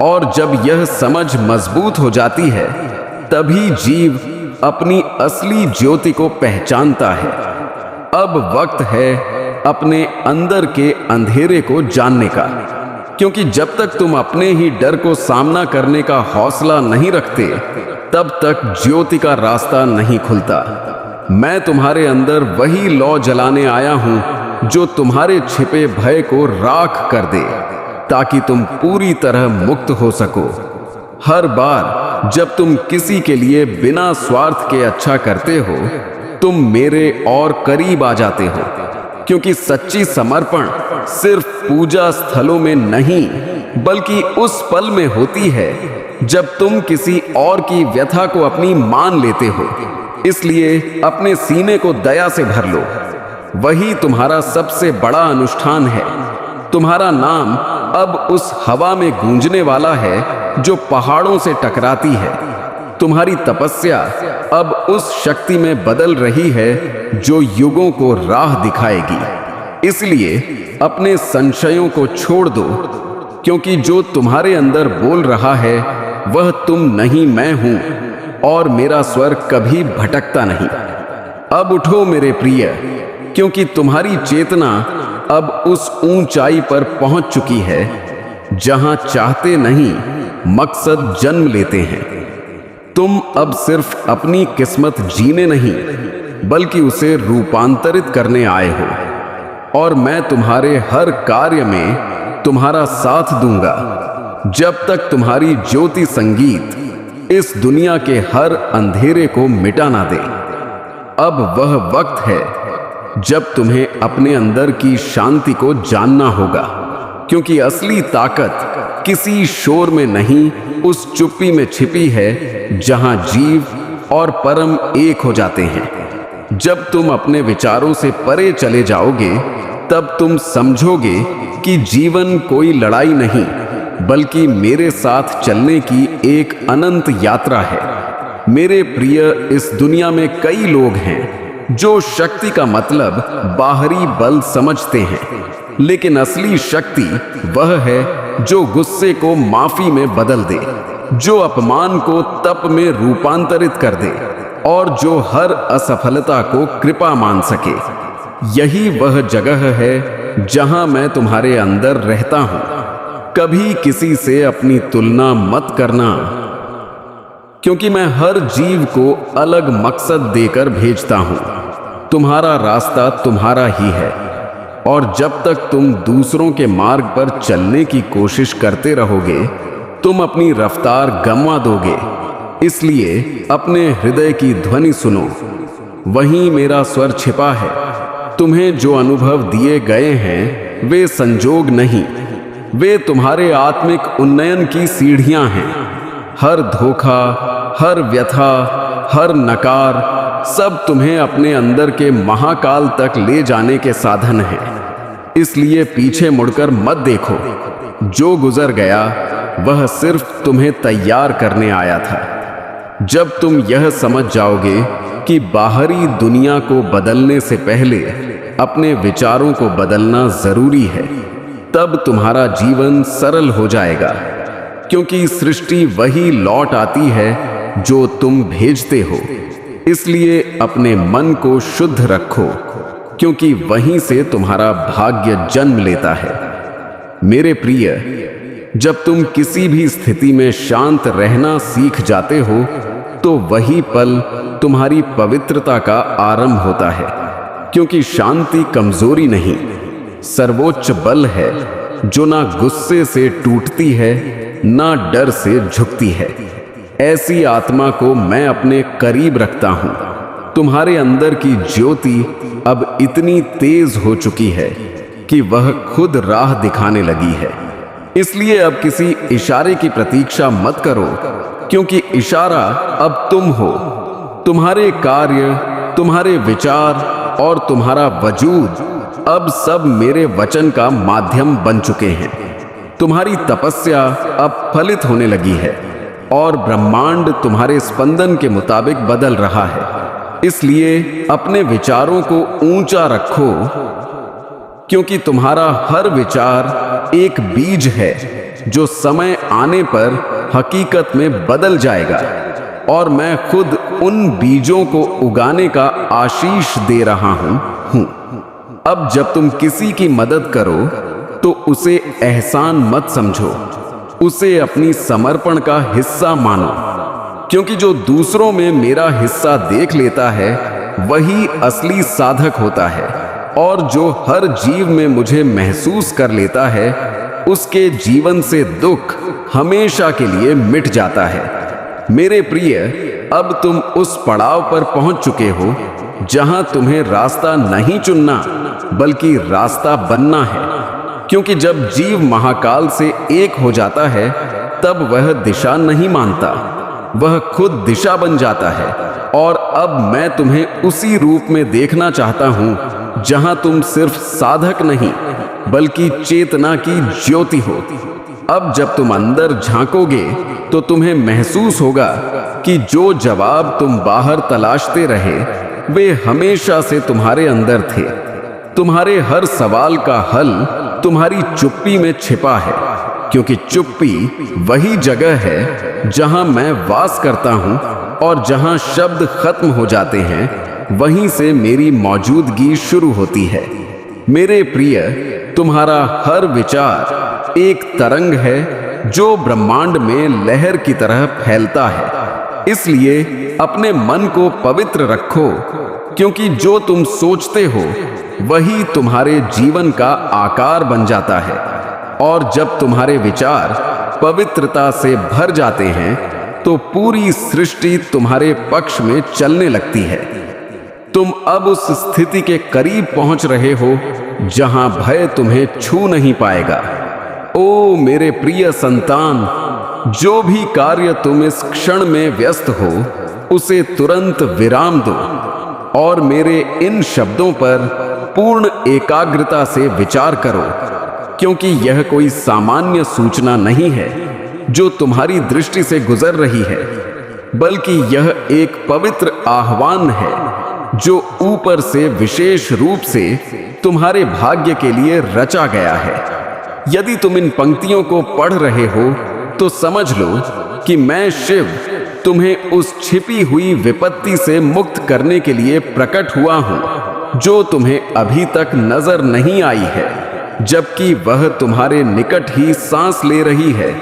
और जब यह समझ मजबूत हो जाती है तभी जीव अपनी असली ज्योति को पहचानता है। अब वक्त है अपने अंदर के अंधेरे को जानने का, क्योंकि जब तक तुम अपने ही डर को सामना करने का हौसला नहीं रखते तब तक ज्योति का रास्ता नहीं खुलता। मैं तुम्हारे अंदर वही लौ जलाने आया हूं जो तुम्हारे छिपे भय को राख कर दे, ताकि तुम पूरी तरह मुक्त हो सको। हर बार जब तुम किसी के लिए बिना स्वार्थ के अच्छा करते हो तुम मेरे और करीब आ जाते हो, क्योंकि सच्ची समर्पण सिर्फ पूजा स्थलों में नहीं बल्कि उस पल में होती है जब तुम किसी और की व्यथा को अपनी मान लेते हो। इसलिए अपने सीने को दया से भर लो, वही तुम्हारा सबसे बड़ा अनुष्ठान है। तुम्हारा नाम अब उस हवा में गूंजने वाला है जो पहाड़ों से टकराती है। तुम्हारी तपस्या अब उस शक्ति में बदल रही है जो युगों को राह दिखाएगी। इसलिए अपने संशयों को छोड़ दो, क्योंकि जो तुम्हारे अंदर बोल रहा है वह तुम नहीं मैं हूं, और मेरा स्वर कभी भटकता नहीं। अब उठो मेरे प्रिय, क्योंकि तुम्हारी चेतना अब उस ऊंचाई पर पहुंच चुकी है जहां चाहते नहीं मकसद जन्म लेते हैं। तुम अब सिर्फ अपनी किस्मत जीने नहीं बल्कि उसे रूपांतरित करने आए हो, और मैं तुम्हारे हर कार्य में तुम्हारा साथ दूंगा जब तक तुम्हारी ज्योति संगीत इस दुनिया के हर अंधेरे को मिटा ना दे। अब वह वक्त है जब तुम्हें अपने अंदर की शांति को जानना होगा, क्योंकि असली ताकत किसी शोर में नहीं उस चुप्पी में छिपी है जहां जीव और परम एक हो जाते हैं। जब तुम अपने विचारों से परे चले जाओगे तब तुम समझोगे कि जीवन कोई लड़ाई नहीं बल्कि मेरे साथ चलने की एक अनंत यात्रा है। मेरे प्रिय, इस दुनिया में कई लोग हैं जो शक्ति का मतलब बाहरी बल समझते हैं, लेकिन असली शक्ति वह है जो गुस्से को माफी में बदल दे, जो अपमान को तप में रूपांतरित कर दे और जो हर असफलता को कृपा मान सके। यही वह जगह है जहां मैं तुम्हारे अंदर रहता हूं। कभी किसी से अपनी तुलना मत करना, क्योंकि मैं हर जीव को अलग मकसद देकर भेजता हूं। तुम्हारा रास्ता तुम्हारा ही है, और जब तक तुम दूसरों के मार्ग पर चलने की कोशिश करते रहोगे तुम अपनी रफ्तार गंवा दोगे। इसलिए अपने हृदय की ध्वनि सुनो, वहीं मेरा स्वर छिपा है। तुम्हें जो अनुभव दिए गए हैं वे संजोग नहीं, वे तुम्हारे आत्मिक उन्नयन की सीढ़ियां हैं। हर धोखा, हर व्यथा, हर नकार, सब तुम्हें अपने अंदर के महाकाल तक ले जाने के साधन हैं। इसलिए पीछे मुड़कर मत देखो। जो गुजर गया वह सिर्फ तुम्हें तैयार करने आया था। जब तुम यह समझ जाओगे कि बाहरी दुनिया को बदलने से पहले अपने विचारों को बदलना जरूरी है, तब तुम्हारा जीवन सरल हो जाएगा, क्योंकि सृष्टि वही लौट आती है जो तुम भेजते हो। इसलिए अपने मन को शुद्ध रखो, क्योंकि वहीं से तुम्हारा भाग्य जन्म लेता है। मेरे प्रिय, जब तुम किसी भी स्थिति में शांत रहना सीख जाते हो, तो वही पल तुम्हारी पवित्रता का आरंभ होता है, क्योंकि शांति कमजोरी नहीं, सर्वोच्च बल है, जो ना गुस्से से टूटती है ना डर से झुकती है। ऐसी आत्मा को मैं अपने करीब रखता हूं। तुम्हारे अंदर की ज्योति अब इतनी तेज हो चुकी है कि वह खुद राह दिखाने लगी है। इसलिए अब किसी इशारे की प्रतीक्षा मत करो, क्योंकि इशारा अब तुम हो। तुम्हारे कार्य, तुम्हारे विचार और तुम्हारा वजूद अब सब मेरे वचन का माध्यम बन चुके हैं। तुम्हारी तपस्या अब फलित होने लगी है और ब्रह्मांड तुम्हारे स्पंदन के मुताबिक बदल रहा है। इसलिए अपने विचारों को ऊंचा रखो, क्योंकि तुम्हारा हर विचार एक बीज है जो समय आने पर हकीकत में बदल जाएगा, और मैं खुद उन बीजों को उगाने का आशीष दे रहा हूं। अब जब तुम किसी की मदद करो तो उसे एहसान मत समझो, उसे अपनी समर्पण का हिस्सा मानो, क्योंकि जो दूसरों में मेरा हिस्सा देख लेता है वही असली साधक होता है, और जो हर जीव में मुझे महसूस कर लेता है उसके जीवन से दुख हमेशा के लिए मिट जाता है। मेरे प्रिय, अब तुम उस पड़ाव पर पहुंच चुके हो जहां तुम्हें रास्ता नहीं चुनना बल्कि रास्ता बनना है, क्योंकि जब जीव महाकाल से एक हो जाता है तब वह दिशा नहीं मानता, वह खुद दिशा बन जाता है। और अब मैं तुम्हें उसी रूप में देखना चाहता हूं जहां तुम सिर्फ साधक नहीं बल्कि चेतना की ज्योति हो। अब जब तुम अंदर झांकोगे तो तुम्हें महसूस होगा कि जो जवाब तुम बाहर तलाशते रहे वे हमेशा से तुम्हारे अंदर थे। तुम्हारे हर सवाल का हल तुम्हारी चुप्पी में छिपा है, क्योंकि चुप्पी वही जगह है जहां मैं वास करता हूं, और जहां शब्द खत्म हो जाते हैं वहीं से मेरी मौजूदगी शुरू होती है। मेरे प्रिय, तुम्हारा हर विचार एक तरंग है जो ब्रह्मांड में लहर की तरह फैलता है। इसलिए अपने मन को पवित्र रखो, क्योंकि जो तुम सोचते हो वही तुम्हारे जीवन का आकार बन जाता है। और जब तुम्हारे विचार पवित्रता से भर जाते हैं तो पूरी सृष्टि तुम्हारे पक्ष में चलने लगती है। तुम अब उस स्थिति के करीब पहुंच रहे हो जहां भय तुम्हें छू नहीं पाएगा। ओ मेरे प्रिय संतान, जो भी कार्य तुम इस क्षण में व्यस्त हो उसे तुरंत विराम दो और मेरे इन शब्दों पर पूर्ण एकाग्रता से विचार करो, क्योंकि यह कोई सामान्य सूचना नहीं है जो तुम्हारी दृष्टि से गुजर रही है, बल्कि यह एक पवित्र आह्वान है जो ऊपर से विशेष रूप से तुम्हारे भाग्य के लिए रचा गया है। यदि तुम इन पंक्तियों को पढ़ रहे हो तो समझ लो कि मैं शिव तुम्हें उस छिपी हुई विपत्ति से मुक्त करने के लिए प्रकट हुआ हूं जो तुम्हें अभी तक नजर नहीं आई है, जबकि वह तुम्हारे निकट ही सांस ले रही है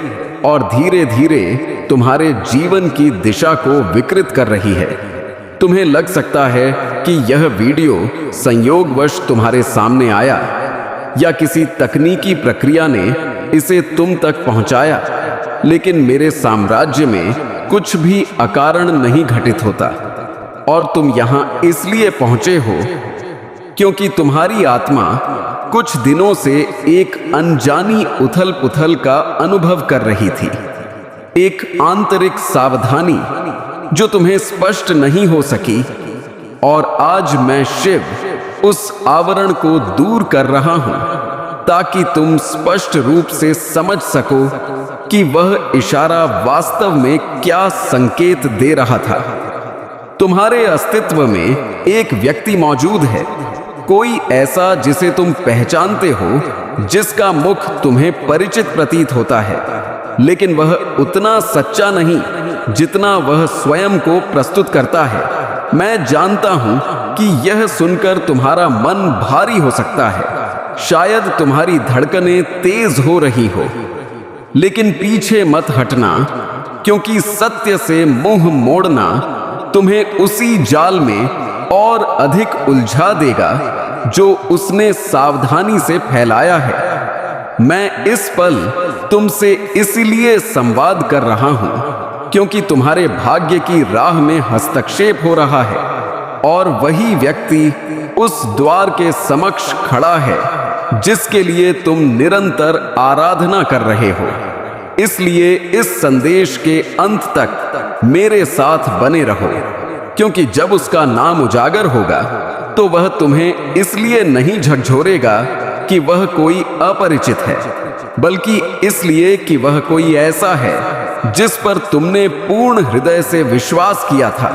और धीरे धीरे तुम्हारे जीवन की दिशा को विकृत कर रही है। तुम्हें लग सकता है कि यह वीडियो संयोगवश तुम्हारे सामने आया या किसी तकनीकी प्रक्रिया ने इसे तुम तक पहुंचाया, लेकिन मेरे साम्राज्य में कुछ भी अकारण नहीं घटित होता और तुम यहां इसलिए पहुंचे हो क्योंकि तुम्हारी आत्मा कुछ दिनों से एक अनजानी उथल पुथल का अनुभव कर रही थी, एक आंतरिक सावधानी जो तुम्हें स्पष्ट नहीं हो सकी। और आज मैं शिव उस आवरण को दूर कर रहा हूं ताकि तुम स्पष्ट रूप से समझ सको कि वह इशारा वास्तव में क्या संकेत दे रहा था। तुम्हारे अस्तित्व में एक व्यक्ति मौजूद है, कोई ऐसा जिसे तुम पहचानते हो, जिसका मुख तुम्हें परिचित प्रतीत होता है, लेकिन वह उतना सच्चा नहीं जितना वह स्वयं को प्रस्तुत करता है। मैं जानता हूं कि यह सुनकर तुम्हारा मन भारी हो सकता है, शायद तुम्हारी धड़कनें तेज हो रही हो, लेकिन पीछे मत हटना, क्योंकि सत्य से मुंह मोड़ना तुम्हें उसी जाल में और अधिक उलझा देगा जो उसने सावधानी से फैलाया है। मैं इस पल तुमसे इसलिए संवाद कर रहा हूं क्योंकि तुम्हारे भाग्य की राह में हस्तक्षेप हो रहा है, और वही व्यक्ति उस द्वार के समक्ष खड़ा है जिसके लिए तुम निरंतर आराधना कर रहे हो। इसलिए इस संदेश के अंत तक मेरे साथ बने रहो, क्योंकि जब उसका नाम उजागर होगा तो वह तुम्हें इसलिए नहीं झकझोरेगा कि वह कोई अपरिचित है, बल्कि इसलिए कि वह कोई ऐसा है जिस पर तुमने पूर्ण हृदय से विश्वास किया था।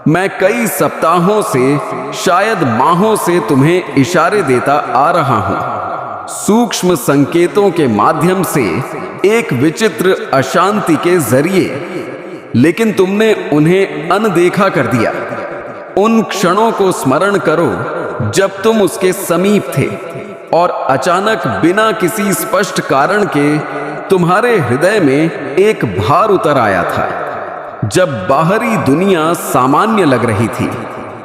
मैं कई सप्ताहों से, शायद माहों से तुम्हें इशारे देता आ रहा हूं, सूक्ष्म संकेतों के माध्यम से, एक विचित्र अशांति के जरिए, लेकिन तुमने उन्हें अनदेखा कर दिया। उन क्षणों को स्मरण करो जब तुम उसके समीप थे और अचानक बिना किसी स्पष्ट कारण के तुम्हारे हृदय में एक भार उतर आया था। जब बाहरी दुनिया सामान्य लग रही थी,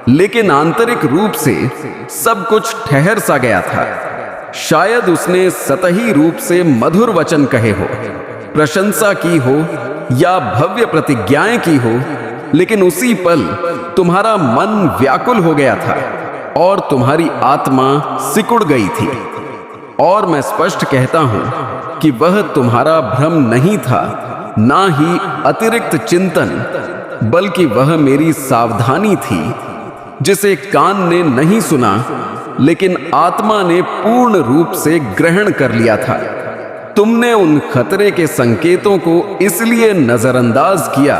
लेकिन आंतरिक रूप से सब कुछ ठहर सा गया था। शायद उसने सतही रूप से मधुर वचन कहे हो, प्रशंसा की हो या भव्य प्रतिज्ञाएं की हो, लेकिन उसी पल तुम्हारा मन व्याकुल हो गया था और तुम्हारी आत्मा सिकुड़ गई थी। और मैं स्पष्ट कहता हूं कि वह तुम्हारा भ्रम नहीं था, ना ही अतिरिक्त चिंतन, बल्कि वह मेरी सावधानी थी जिसे कान ने नहीं सुना, लेकिन आत्मा ने पूर्ण रूप से ग्रहण कर लिया था। तुमने उन खतरे के संकेतों को इसलिए नजरअंदाज किया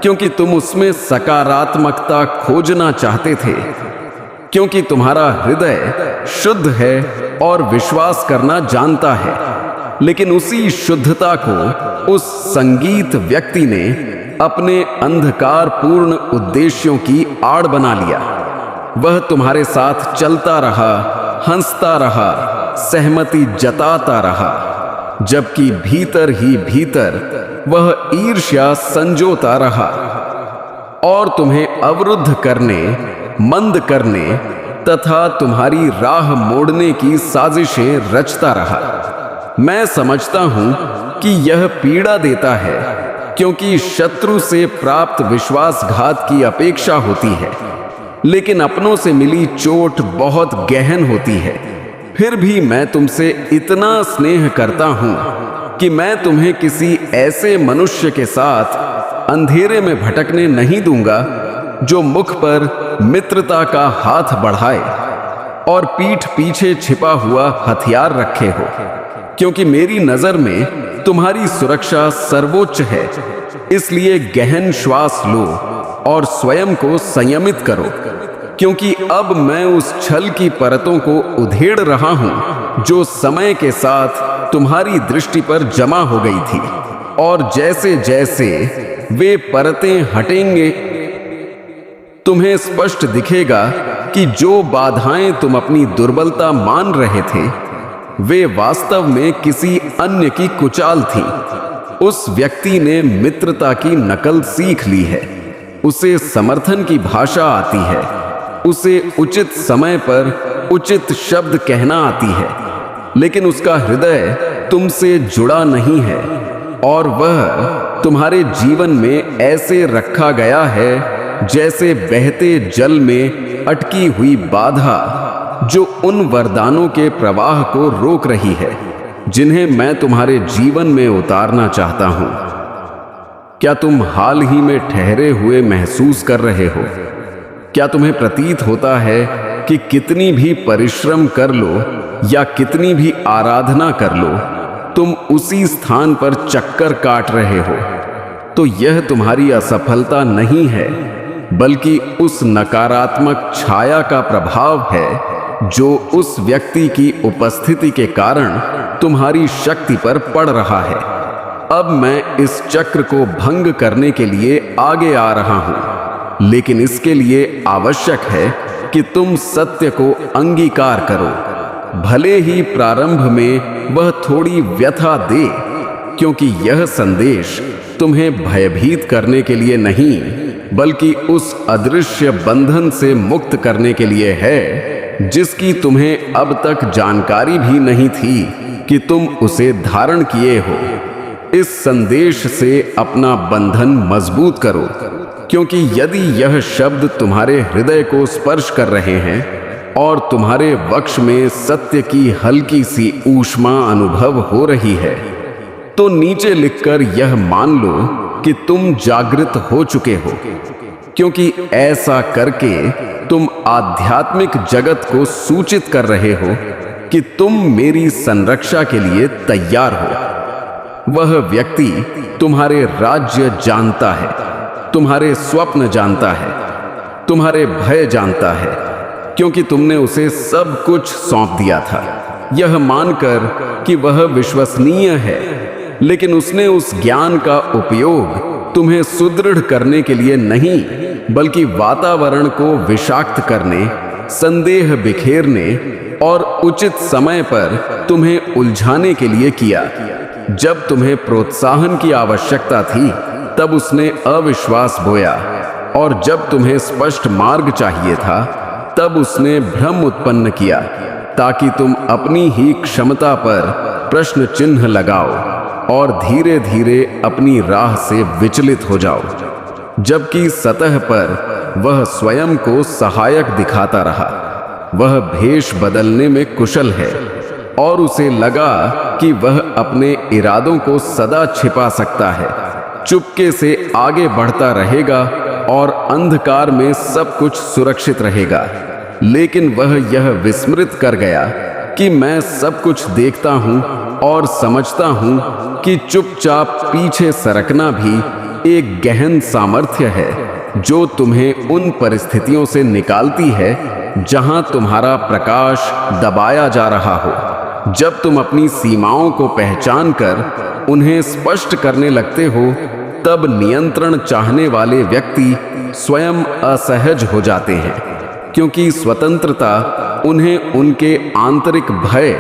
क्योंकि तुम उसमें सकारात्मकता खोजना चाहते थे, क्योंकि तुम्हारा हृदय शुद्ध है और विश्वास करना जानता है। लेकिन उसी शुद्धता को उस संगीत व्यक्ति ने अपने अंधकारपूर्ण उद्देश्यों की आड़ बना लिया। वह तुम्हारे साथ चलता रहा, हंसता रहा, सहमति जताता रहा, जबकि भीतर ही भीतर वह ईर्ष्या संजोता रहा और तुम्हें अवरुद्ध करने, मंद करने तथा तुम्हारी राह मोड़ने की साजिशें रचता रहा। मैं समझता हूं कि यह पीड़ा देता है, क्योंकि शत्रु से प्राप्त विश्वासघात की अपेक्षा होती है, लेकिन अपनों से मिली चोट बहुत गहन होती है। फिर भी मैं तुमसे इतना स्नेह करता हूं कि मैं तुम्हें किसी ऐसे मनुष्य के साथ अंधेरे में भटकने नहीं दूंगा जो मुख पर मित्रता का हाथ बढ़ाए और पीठ पीछे छिपा हुआ हथियार रखे हो, क्योंकि मेरी नजर में तुम्हारी सुरक्षा सर्वोच्च है। इसलिए गहन श्वास लो और स्वयं को संयमित करो, क्योंकि अब मैं उस छल की परतों को उधेड़ रहा हूं जो समय के साथ तुम्हारी दृष्टि पर जमा हो गई थी, और जैसे जैसे वे परतें हटेंगे तुम्हें स्पष्ट दिखेगा कि जो बाधाएं तुम अपनी दुर्बलता मान रहे थे, वे वास्तव में किसी अन्य की कुचाल थी। उस व्यक्ति ने मित्रता की नकल सीख ली है, उसे समर्थन की भाषा आती है, उसे उचित समय पर उचित शब्द कहना आती है, लेकिन उसका हृदय तुमसे जुड़ा नहीं है और वह तुम्हारे जीवन में ऐसे रखा गया है जैसे बहते जल में अटकी हुई बाधा जो उन वरदानों के प्रवाह को रोक रही है जिन्हें मैं तुम्हारे जीवन में उतारना चाहता हूं। क्या तुम हाल ही में ठहरे हुए महसूस कर रहे हो? क्या तुम्हें प्रतीत होता है कि कितनी भी परिश्रम कर लो या कितनी भी आराधना कर लो, तुम उसी स्थान पर चक्कर काट रहे हो, तो यह तुम्हारी असफलता नहीं है, बल्कि उस नकारात्मक छाया का प्रभाव है जो उस व्यक्ति की उपस्थिति के कारण तुम्हारी शक्ति पर पड़ रहा है। अब मैं इस चक्र को भंग करने के लिए आगे आ रहा हूं, लेकिन इसके लिए आवश्यक है कि तुम सत्य को अंगीकार करो। भले ही प्रारंभ में वह थोड़ी व्यथा दे, क्योंकि यह संदेश तुम्हें भयभीत करने के लिए नहीं, बल्कि उस अदृश्य बंधन से मुक्त करने के लिए है जिसकी तुम्हें अब तक जानकारी भी नहीं थी कि तुम उसे धारण किए हो। इस संदेश से अपना बंधन मजबूत करो, क्योंकि यदि यह शब्द तुम्हारे हृदय को स्पर्श कर रहे हैं और तुम्हारे वक्ष में सत्य की हल्की सी ऊष्मा अनुभव हो रही है, तो नीचे लिखकर यह मान लो कि तुम जागृत हो चुके हो, क्योंकि ऐसा करके तुम आध्यात्मिक जगत को सूचित कर रहे हो कि तुम मेरी संरक्षा के लिए तैयार हो। वह व्यक्ति तुम्हारे राज्य जानता है, तुम्हारे स्वप्न जानता है, तुम्हारे भय जानता है, क्योंकि तुमने उसे सब कुछ सौंप दिया था, यह मानकर कि वह विश्वसनीय है। लेकिन उसने उस ज्ञान का उपयोग तुम्हें सुदृढ़ करने के लिए नहीं, बल्कि वातावरण को विषाक्त करने, संदेह बिखेरने और उचित समय पर तुम्हें उलझाने के लिए किया। जब तुम्हें प्रोत्साहन की आवश्यकता थी, तब उसने अविश्वास बोया, और जब तुम्हें स्पष्ट मार्ग चाहिए था, तब उसने भ्रम उत्पन्न किया, ताकि तुम अपनी ही क्षमता पर प्रश्न चिन्ह लगाओ और धीरे धीरे अपनी राह से विचलित हो जाओ। जबकि सतह पर वह स्वयं को सहायक दिखाता रहा। वह भेष बदलने में कुशल है और उसे लगा कि वह अपने इरादों को सदा छिपा सकता है, चुपके से आगे बढ़ता रहेगा और अंधकार में सब कुछ सुरक्षित रहेगा। लेकिन वह यह विस्मृत कर गया कि मैं सब कुछ देखता हूं और समझता हूं कि चुपचाप पीछे सरकना भी एक गहन सामर्थ्य है जो तुम्हें उन परिस्थितियों से निकालती है जहां तुम्हारा प्रकाश दबाया जा रहा हो। जब तुम अपनी सीमाओं को पहचान कर उन्हें स्पष्ट करने लगते हो, तब नियंत्रण चाहने वाले व्यक्ति स्वयं असहज हो जाते हैं, क्योंकि स्वतंत्रता उन्हें उनके आंतरिक भय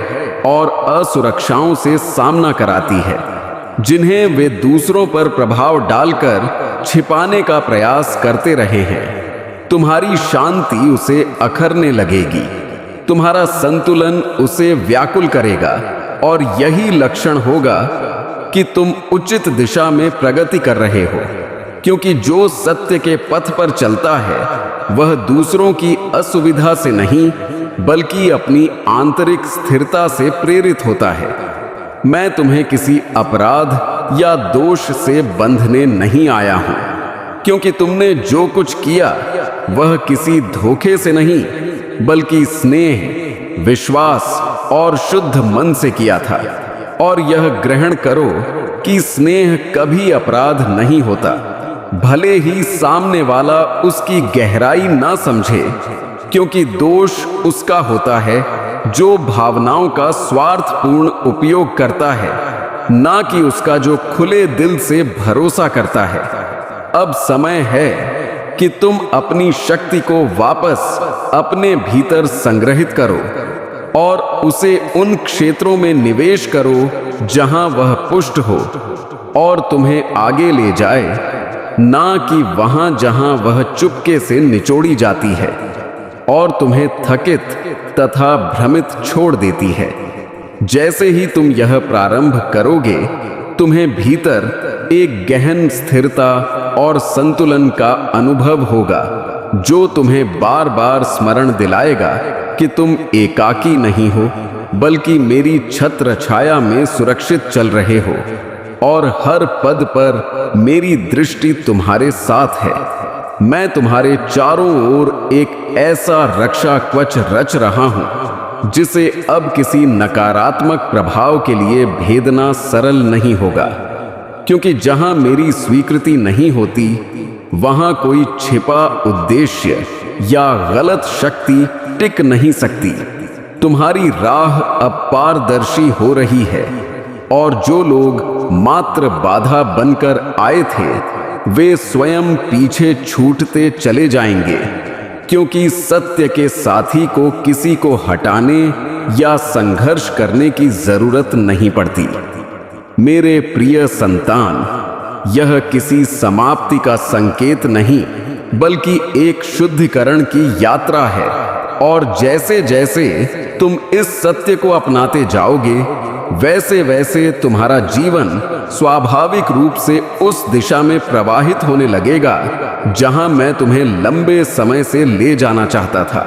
और असुरक्षाओं से सामना कराती है, जिन्हें वे दूसरों पर प्रभाव डालकर छिपाने का प्रयास करते रहे हैं। तुम्हारी शांति उसे अखरने लगेगी, तुम्हारा संतुलन उसे व्याकुल करेगा, और यही लक्षण होगा कि तुम उचित दिशा में प्रगति कर रहे हो। क्योंकि जो सत्य के पथ पर चलता है वह दूसरों की असुविधा से नहीं, बल्कि अपनी आंतरिक स्थिरता से प्रेरित होता है। मैं तुम्हें किसी अपराध या दोष से बंधने नहीं आया हूं, क्योंकि तुमने जो कुछ किया वह किसी धोखे से नहीं, बल्कि स्नेह, विश्वास और शुद्ध मन से किया था। और यह ग्रहण करो कि स्नेह कभी अपराध नहीं होता, भले ही सामने वाला उसकी गहराई ना समझे, क्योंकि दोष उसका होता है जो भावनाओं का स्वार्थपूर्ण उपयोग करता है, ना कि उसका जो खुले दिल से भरोसा करता है। अब समय है कि तुम अपनी शक्ति को वापस अपने भीतर संग्रहित करो और उसे उन क्षेत्रों में निवेश करो जहां वह पुष्ट हो और तुम्हें आगे ले जाए, ना कि वहां जहां वह चुपके से निचोड़ी जाती है और तुम्हें थकित तथा भ्रमित छोड़ देती है। जैसे ही तुम यह प्रारंभ करोगे, तुम्हें भीतर एक गहन स्थिरता और संतुलन का अनुभव होगा, जो तुम्हें बार बार स्मरण दिलाएगा कि तुम एकाकी नहीं हो, बल्कि मेरी छत्र छाया में सुरक्षित चल रहे हो और हर पद पर मेरी दृष्टि तुम्हारे साथ है। मैं तुम्हारे चारों ओर एक ऐसा रक्षा कवच रच रहा हूं जिसे अब किसी नकारात्मक प्रभाव के लिए भेदना सरल नहीं होगा, क्योंकि जहां मेरी स्वीकृति नहीं होती वहां कोई छिपा उद्देश्य या गलत शक्ति टिक नहीं सकती। तुम्हारी राह अब पारदर्शी हो रही है और जो लोग मात्र बाधा बनकर आए थे वे स्वयं पीछे छूटते चले जाएंगे, क्योंकि सत्य के साथी को किसी को हटाने या संघर्ष करने की जरूरत नहीं पड़ती। मेरे प्रिय संतान, यह किसी समाप्ति का संकेत नहीं बल्कि एक शुद्धिकरण की यात्रा है, और जैसे जैसे तुम इस सत्य को अपनाते जाओगे वैसे वैसे तुम्हारा जीवन स्वाभाविक रूप से उस दिशा में प्रवाहित होने लगेगा जहां मैं तुम्हें लंबे समय से ले जाना चाहता था।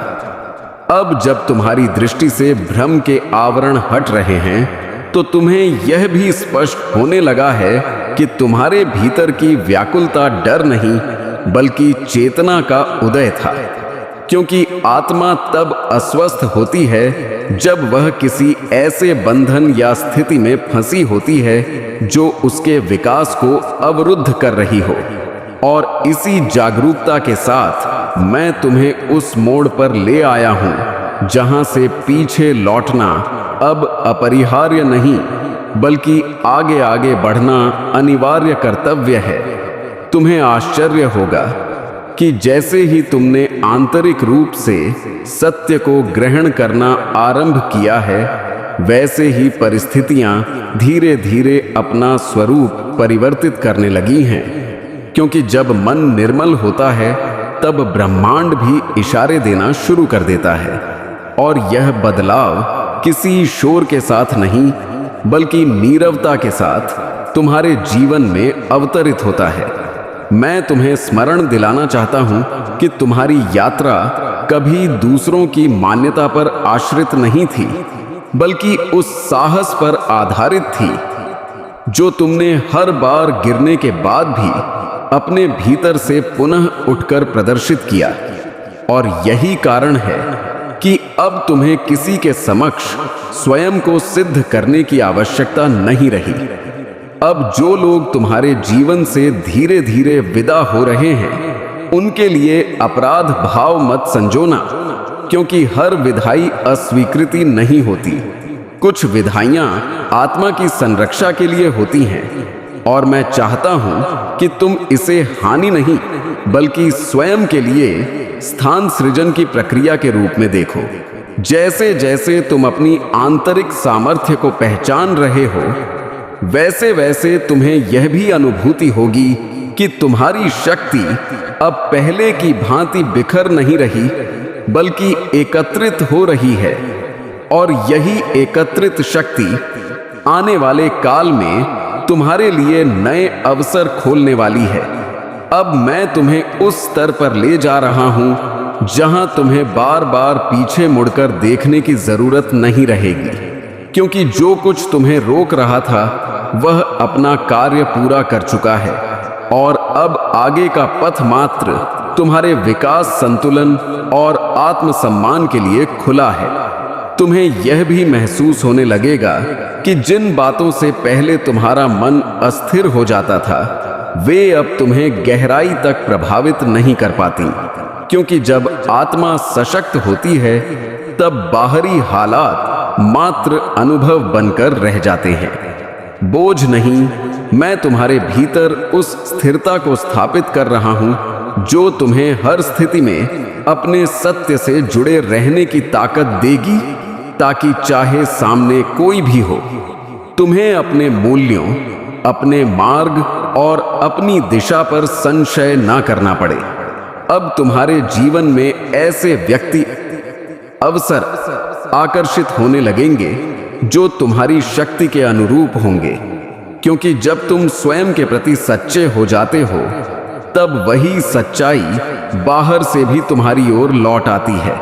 अब जब तुम्हारी दृष्टि से भ्रम के आवरण हट रहे हैं तो तुम्हें यह भी स्पष्ट होने लगा है कि तुम्हारे भीतर की व्याकुलता डर नहीं बल्कि चेतना का उदय था, क्योंकि आत्मा तब अस्वस्थ होती है जब वह किसी ऐसे बंधन या स्थिति में फंसी होती है जो उसके विकास को अवरुद्ध कर रही हो। और इसी जागरूकता के साथ मैं तुम्हें उस मोड़ पर ले आया हूं जहां से पीछे लौटना अब अपरिहार्य नहीं बल्कि आगे आगे बढ़ना अनिवार्य कर्तव्य है। तुम्हें आश्चर्य होगा कि जैसे ही तुमने आंतरिक रूप से सत्य को ग्रहण करना आरंभ किया है वैसे ही परिस्थितियां धीरे धीरे अपना स्वरूप परिवर्तित करने लगी हैं, क्योंकि जब मन निर्मल होता है तब ब्रह्मांड भी इशारे देना शुरू कर देता है, और यह बदलाव किसी शोर के साथ नहीं बल्कि नीरवता के साथ तुम्हारे जीवन में अवतरित होता है। मैं तुम्हें स्मरण दिलाना चाहता हूं कि तुम्हारी यात्रा कभी दूसरों की मान्यता पर आश्रित नहीं थी बल्कि उस साहस पर आधारित थी जो तुमने हर बार गिरने के बाद भी अपने भीतर से पुनः उठकर प्रदर्शित किया। और यही कारण है कि अब तुम्हें किसी के समक्ष स्वयं को सिद्ध करने की आवश्यकता नहीं रही। अब जो लोग तुम्हारे जीवन से धीरे धीरे विदा हो रहे हैं उनके लिए अपराध भाव मत संजोना, क्योंकि हर विधाई अस्वीकृति नहीं होती। कुछ विधाइयां आत्मा की संरक्षा के लिए होती हैं, और मैं चाहता हूं कि तुम इसे हानि नहीं बल्कि स्वयं के लिए स्थान सृजन की प्रक्रिया के रूप में देखो। जैसे जैसे तुम अपनी आंतरिक सामर्थ्य को पहचान रहे हो वैसे वैसे तुम्हें यह भी अनुभूति होगी कि तुम्हारी शक्ति अब पहले की भांति बिखर नहीं रही बल्कि एकत्रित हो रही है, और यही एकत्रित शक्ति आने वाले काल में तुम्हारे लिए नए अवसर खोलने वाली है। अब मैं तुम्हें उस स्तर पर ले जा रहा हूं जहां तुम्हें बार बार पीछे मुड़कर देखने की जरूरत नहीं रहेगी, क्योंकि जो कुछ तुम्हें रोक रहा था वह अपना कार्य पूरा कर चुका है, और अब आगे का पथ मात्र तुम्हारे विकास, संतुलन और आत्मसम्मान के लिए खुला है। तुम्हें यह भी महसूस होने लगेगा कि जिन बातों से पहले तुम्हारा मन अस्थिर हो जाता था वे अब तुम्हें गहराई तक प्रभावित नहीं कर पाती, क्योंकि जब आत्मा सशक्त होती है तब बाहरी हालात मात्र अनुभव बनकर रह जाते हैं, बोझ नहीं। मैं तुम्हारे भीतर उस स्थिरता को स्थापित कर रहा हूं जो तुम्हें हर स्थिति में अपने सत्य से जुड़े रहने की ताकत देगी, ताकि चाहे सामने कोई भी हो तुम्हें अपने मूल्यों, अपने मार्ग और अपनी दिशा पर संशय ना करना पड़े। अब तुम्हारे जीवन में ऐसे व्यक्ति, अवसर आकर्षित होने लगेंगे जो तुम्हारी शक्ति के अनुरूप होंगे, क्योंकि जब तुम स्वयं के प्रति सच्चे हो जाते हो तब वही सच्चाई बाहर से भी तुम्हारी ओर लौट आती है।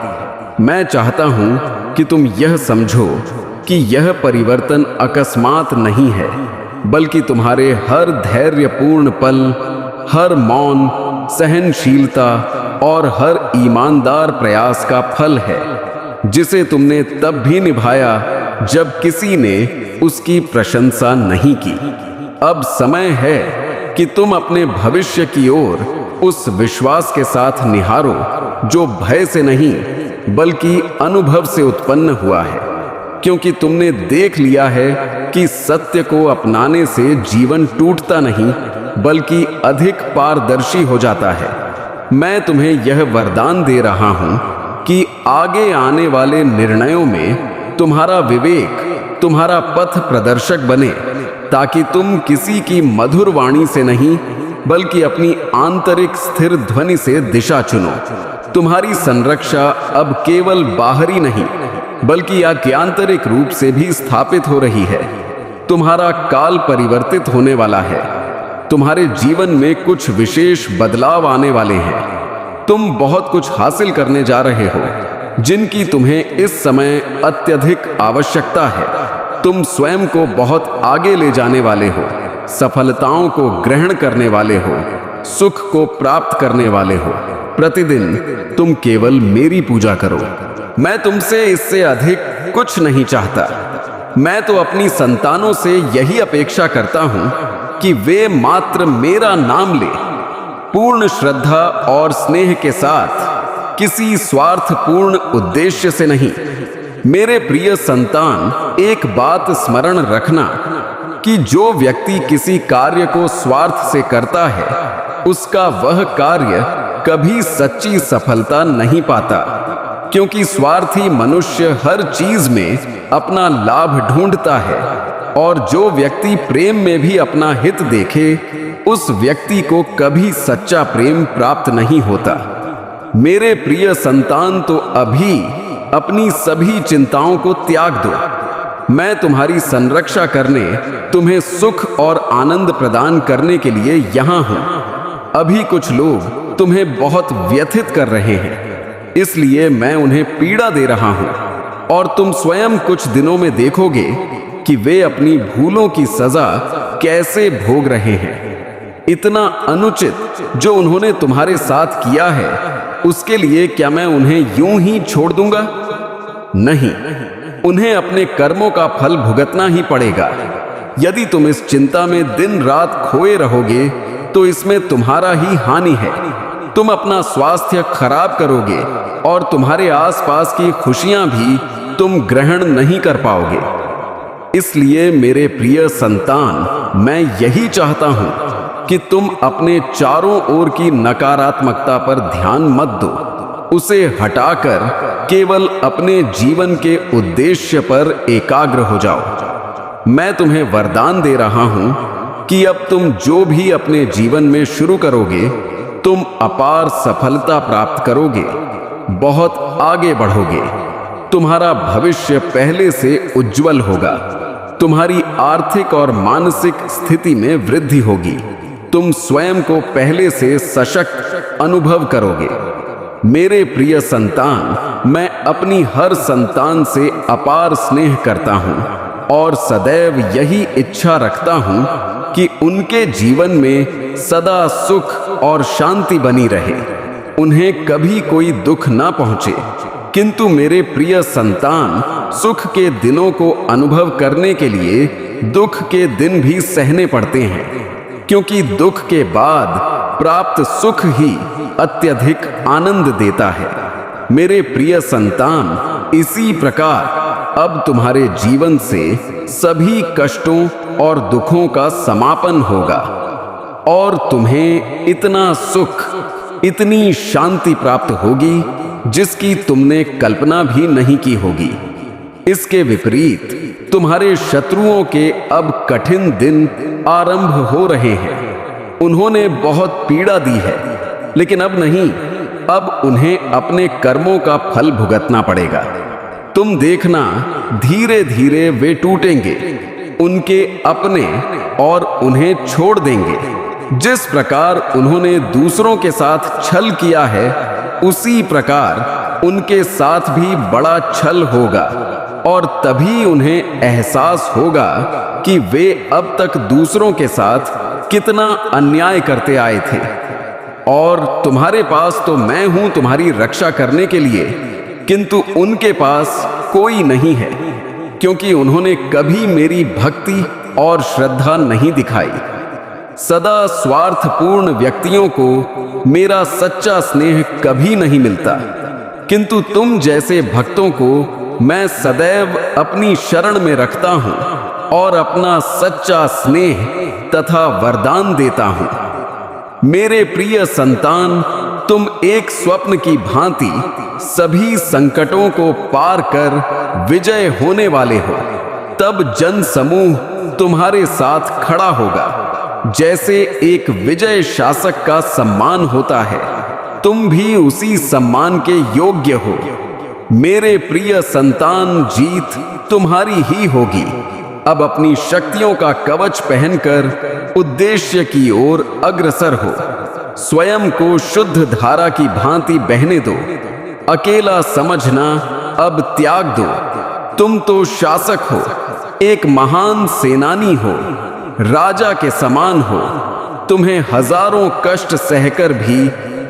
मैं चाहता हूं कि तुम यह समझो कि यह परिवर्तन अकस्मात नहीं है बल्कि तुम्हारे हर धैर्यपूर्ण पल, हर मौन सहनशीलता और हर ईमानदार प्रयास का फल है। जिसे तुमने तब भी निभाया जब किसी ने उसकी प्रशंसा नहीं की। अब समय है कि तुम अपने भविष्य की ओर उस विश्वास के साथ निहारो जो भय से नहीं बल्कि अनुभव से उत्पन्न हुआ है, क्योंकि तुमने देख लिया है कि सत्य को अपनाने से जीवन टूटता नहीं बल्कि अधिक पारदर्शी हो जाता है। मैं तुम्हें यह वरदान दे रहा हूं कि आगे आने वाले निर्णयों में तुम्हारा विवेक तुम्हारा पथ प्रदर्शक बने, ताकि तुम किसी की मधुर वाणी से नहीं बल्कि अपनी आंतरिक स्थिर ध्वनि से दिशा चुनो। तुम्हारी संरक्षा अब केवल बाहरी नहीं बल्कि आज्ञांतरिक रूप से भी स्थापित हो रही है। तुम्हारा काल परिवर्तित होने वाला है। तुम्हारे जीवन में कुछ विशेष बदलाव आने वाले हैं। तुम बहुत कुछ हासिल करने जा रहे हो जिनकी तुम्हें इस समय अत्यधिक आवश्यकता है। तुम स्वयं को बहुत आगे ले जाने वाले हो, सफलताओं को ग्रहण करने वाले हो, सुख को प्राप्त करने वाले हो। प्रतिदिन तुम केवल मेरी पूजा करो। मैं तुमसे इससे अधिक कुछ नहीं चाहता। मैं तो अपनी संतानों से यही अपेक्षा करता हूं कि वे मात्र मेरा नाम ले, पूर्ण श्रद्धा और स्नेह के साथ, किसी स्वार्थपूर्ण उद्देश्य से नहीं। मेरे प्रिय संतान, एक बात स्मरण रखना कि जो व्यक्ति किसी कार्य को स्वार्थ से करता है उसका वह कार्य कभी सच्ची सफलता नहीं पाता, क्योंकि स्वार्थी मनुष्य हर चीज में अपना लाभ ढूंढता है, और जो व्यक्ति प्रेम में भी अपना हित देखे उस व्यक्ति को कभी सच्चा प्रेम प्राप्त नहीं होता। मेरे प्रिय संतान, तो अभी अपनी सभी चिंताओं को त्याग दो। मैं तुम्हारी संरक्षा करने, तुम्हें सुख और आनंद प्रदान करने के लिए यहां हूं। अभी कुछ लोग तुम्हें बहुत व्यथित कर रहे हैं, इसलिए मैं उन्हें पीड़ा दे रहा हूं, और तुम स्वयं कुछ दिनों में देखोगे कि वे अपनी भूलों की सजा कैसे भोग रहे हैं। इतना अनुचित जो उन्होंने तुम्हारे साथ किया है, उसके लिए क्या मैं उन्हें यूं ही छोड़ दूंगा? नहीं, उन्हें अपने कर्मों का फल भुगतना ही पड़ेगा। यदि तुम इस चिंता में दिन रात खोए रहोगे तो इसमें तुम्हारा ही हानि है। तुम अपना स्वास्थ्य खराब करोगे और तुम्हारे आसपास की खुशियां भी तुम ग्रहण नहीं कर पाओगे। इसलिए मेरे प्रिय संतान, मैं यही चाहता हूं कि तुम अपने चारों ओर की नकारात्मकता पर ध्यान मत दो। उसे हटाकर केवल अपने जीवन के उद्देश्य पर एकाग्र हो जाओ। मैं तुम्हें वरदान दे रहा हूं कि अब तुम जो भी अपने जीवन में शुरू करोगे, तुम अपार सफलता प्राप्त करोगे, बहुत आगे बढ़ोगे। तुम्हारा भविष्य पहले से उज्जवल होगा। तुम्हारी आर्थिक और मानसिक स्थिति में वृद्धि होगी। तुम स्वयं को पहले से सशक्त अनुभव करोगे। मेरे प्रिय संतान, मैं अपनी हर संतान से अपार स्नेह करता हूं और सदैव यही इच्छा रखता हूं कि उनके जीवन में सदा सुख और शांति बनी रहे, उन्हें कभी कोई दुख ना पहुंचे। किंतु मेरे प्रिय संतान, सुख के दिनों को अनुभव करने के लिए दुख के दिन भी सहने पड़ते हैं, क्योंकि दुख के बाद प्राप्त सुख ही अत्यधिक आनंद देता है। मेरे प्रिय संतान, इसी प्रकार अब तुम्हारे जीवन से सभी कष्टों और दुखों का समापन होगा और तुम्हें इतना सुख, इतनी शांति प्राप्त होगी जिसकी तुमने कल्पना भी नहीं की होगी। इसके विपरीत तुम्हारे शत्रुओं के अब कठिन दिन आरंभ हो रहे हैं। उन्होंने बहुत पीड़ा दी है, लेकिन अब नहीं, अब उन्हें अपने कर्मों का फल भुगतना पड़ेगा। तुम देखना, धीरे धीरे वे टूटेंगे, उनके अपने, और उन्हें छोड़ देंगे। जिस प्रकार उन्होंने दूसरों के साथ छल किया है, उसी प्रकार उनके साथ भी बड़ा छल होगा, और तभी उन्हें एहसास होगा कि वे अब तक दूसरों के साथ कितना अन्याय करते आए थे। और तुम्हारे पास तो मैं हूं तुम्हारी रक्षा करने के लिए, किंतु उनके पास कोई नहीं है, क्योंकि उन्होंने कभी मेरी भक्ति और श्रद्धा नहीं दिखाई। सदा स्वार्थपूर्ण व्यक्तियों को मेरा सच्चा स्नेह कभी नहीं मिलता, किंतु तुम जैसे भक्तों को मैं सदैव अपनी शरण में रखता हूं और अपना सच्चा स्नेह तथा वरदान देता हूं। मेरे प्रिय संतान, तुम एक स्वप्न की भांति सभी संकटों को पार कर विजय होने वाले हो। तब जन समूह तुम्हारे साथ खड़ा होगा। जैसे एक विजय शासक का सम्मान होता है, तुम भी उसी सम्मान के योग्य हो। मेरे प्रिय संतान, जीत तुम्हारी ही होगी। अब अपनी शक्तियों का कवच पहनकर उद्देश्य की ओर अग्रसर हो। स्वयं को शुद्ध धारा की भांति बहने दो। अकेला समझना अब त्याग दो। तुम तो शासक हो, एक महान सेनानी हो, राजा के समान हो। तुम्हें हजारों कष्ट सहकर भी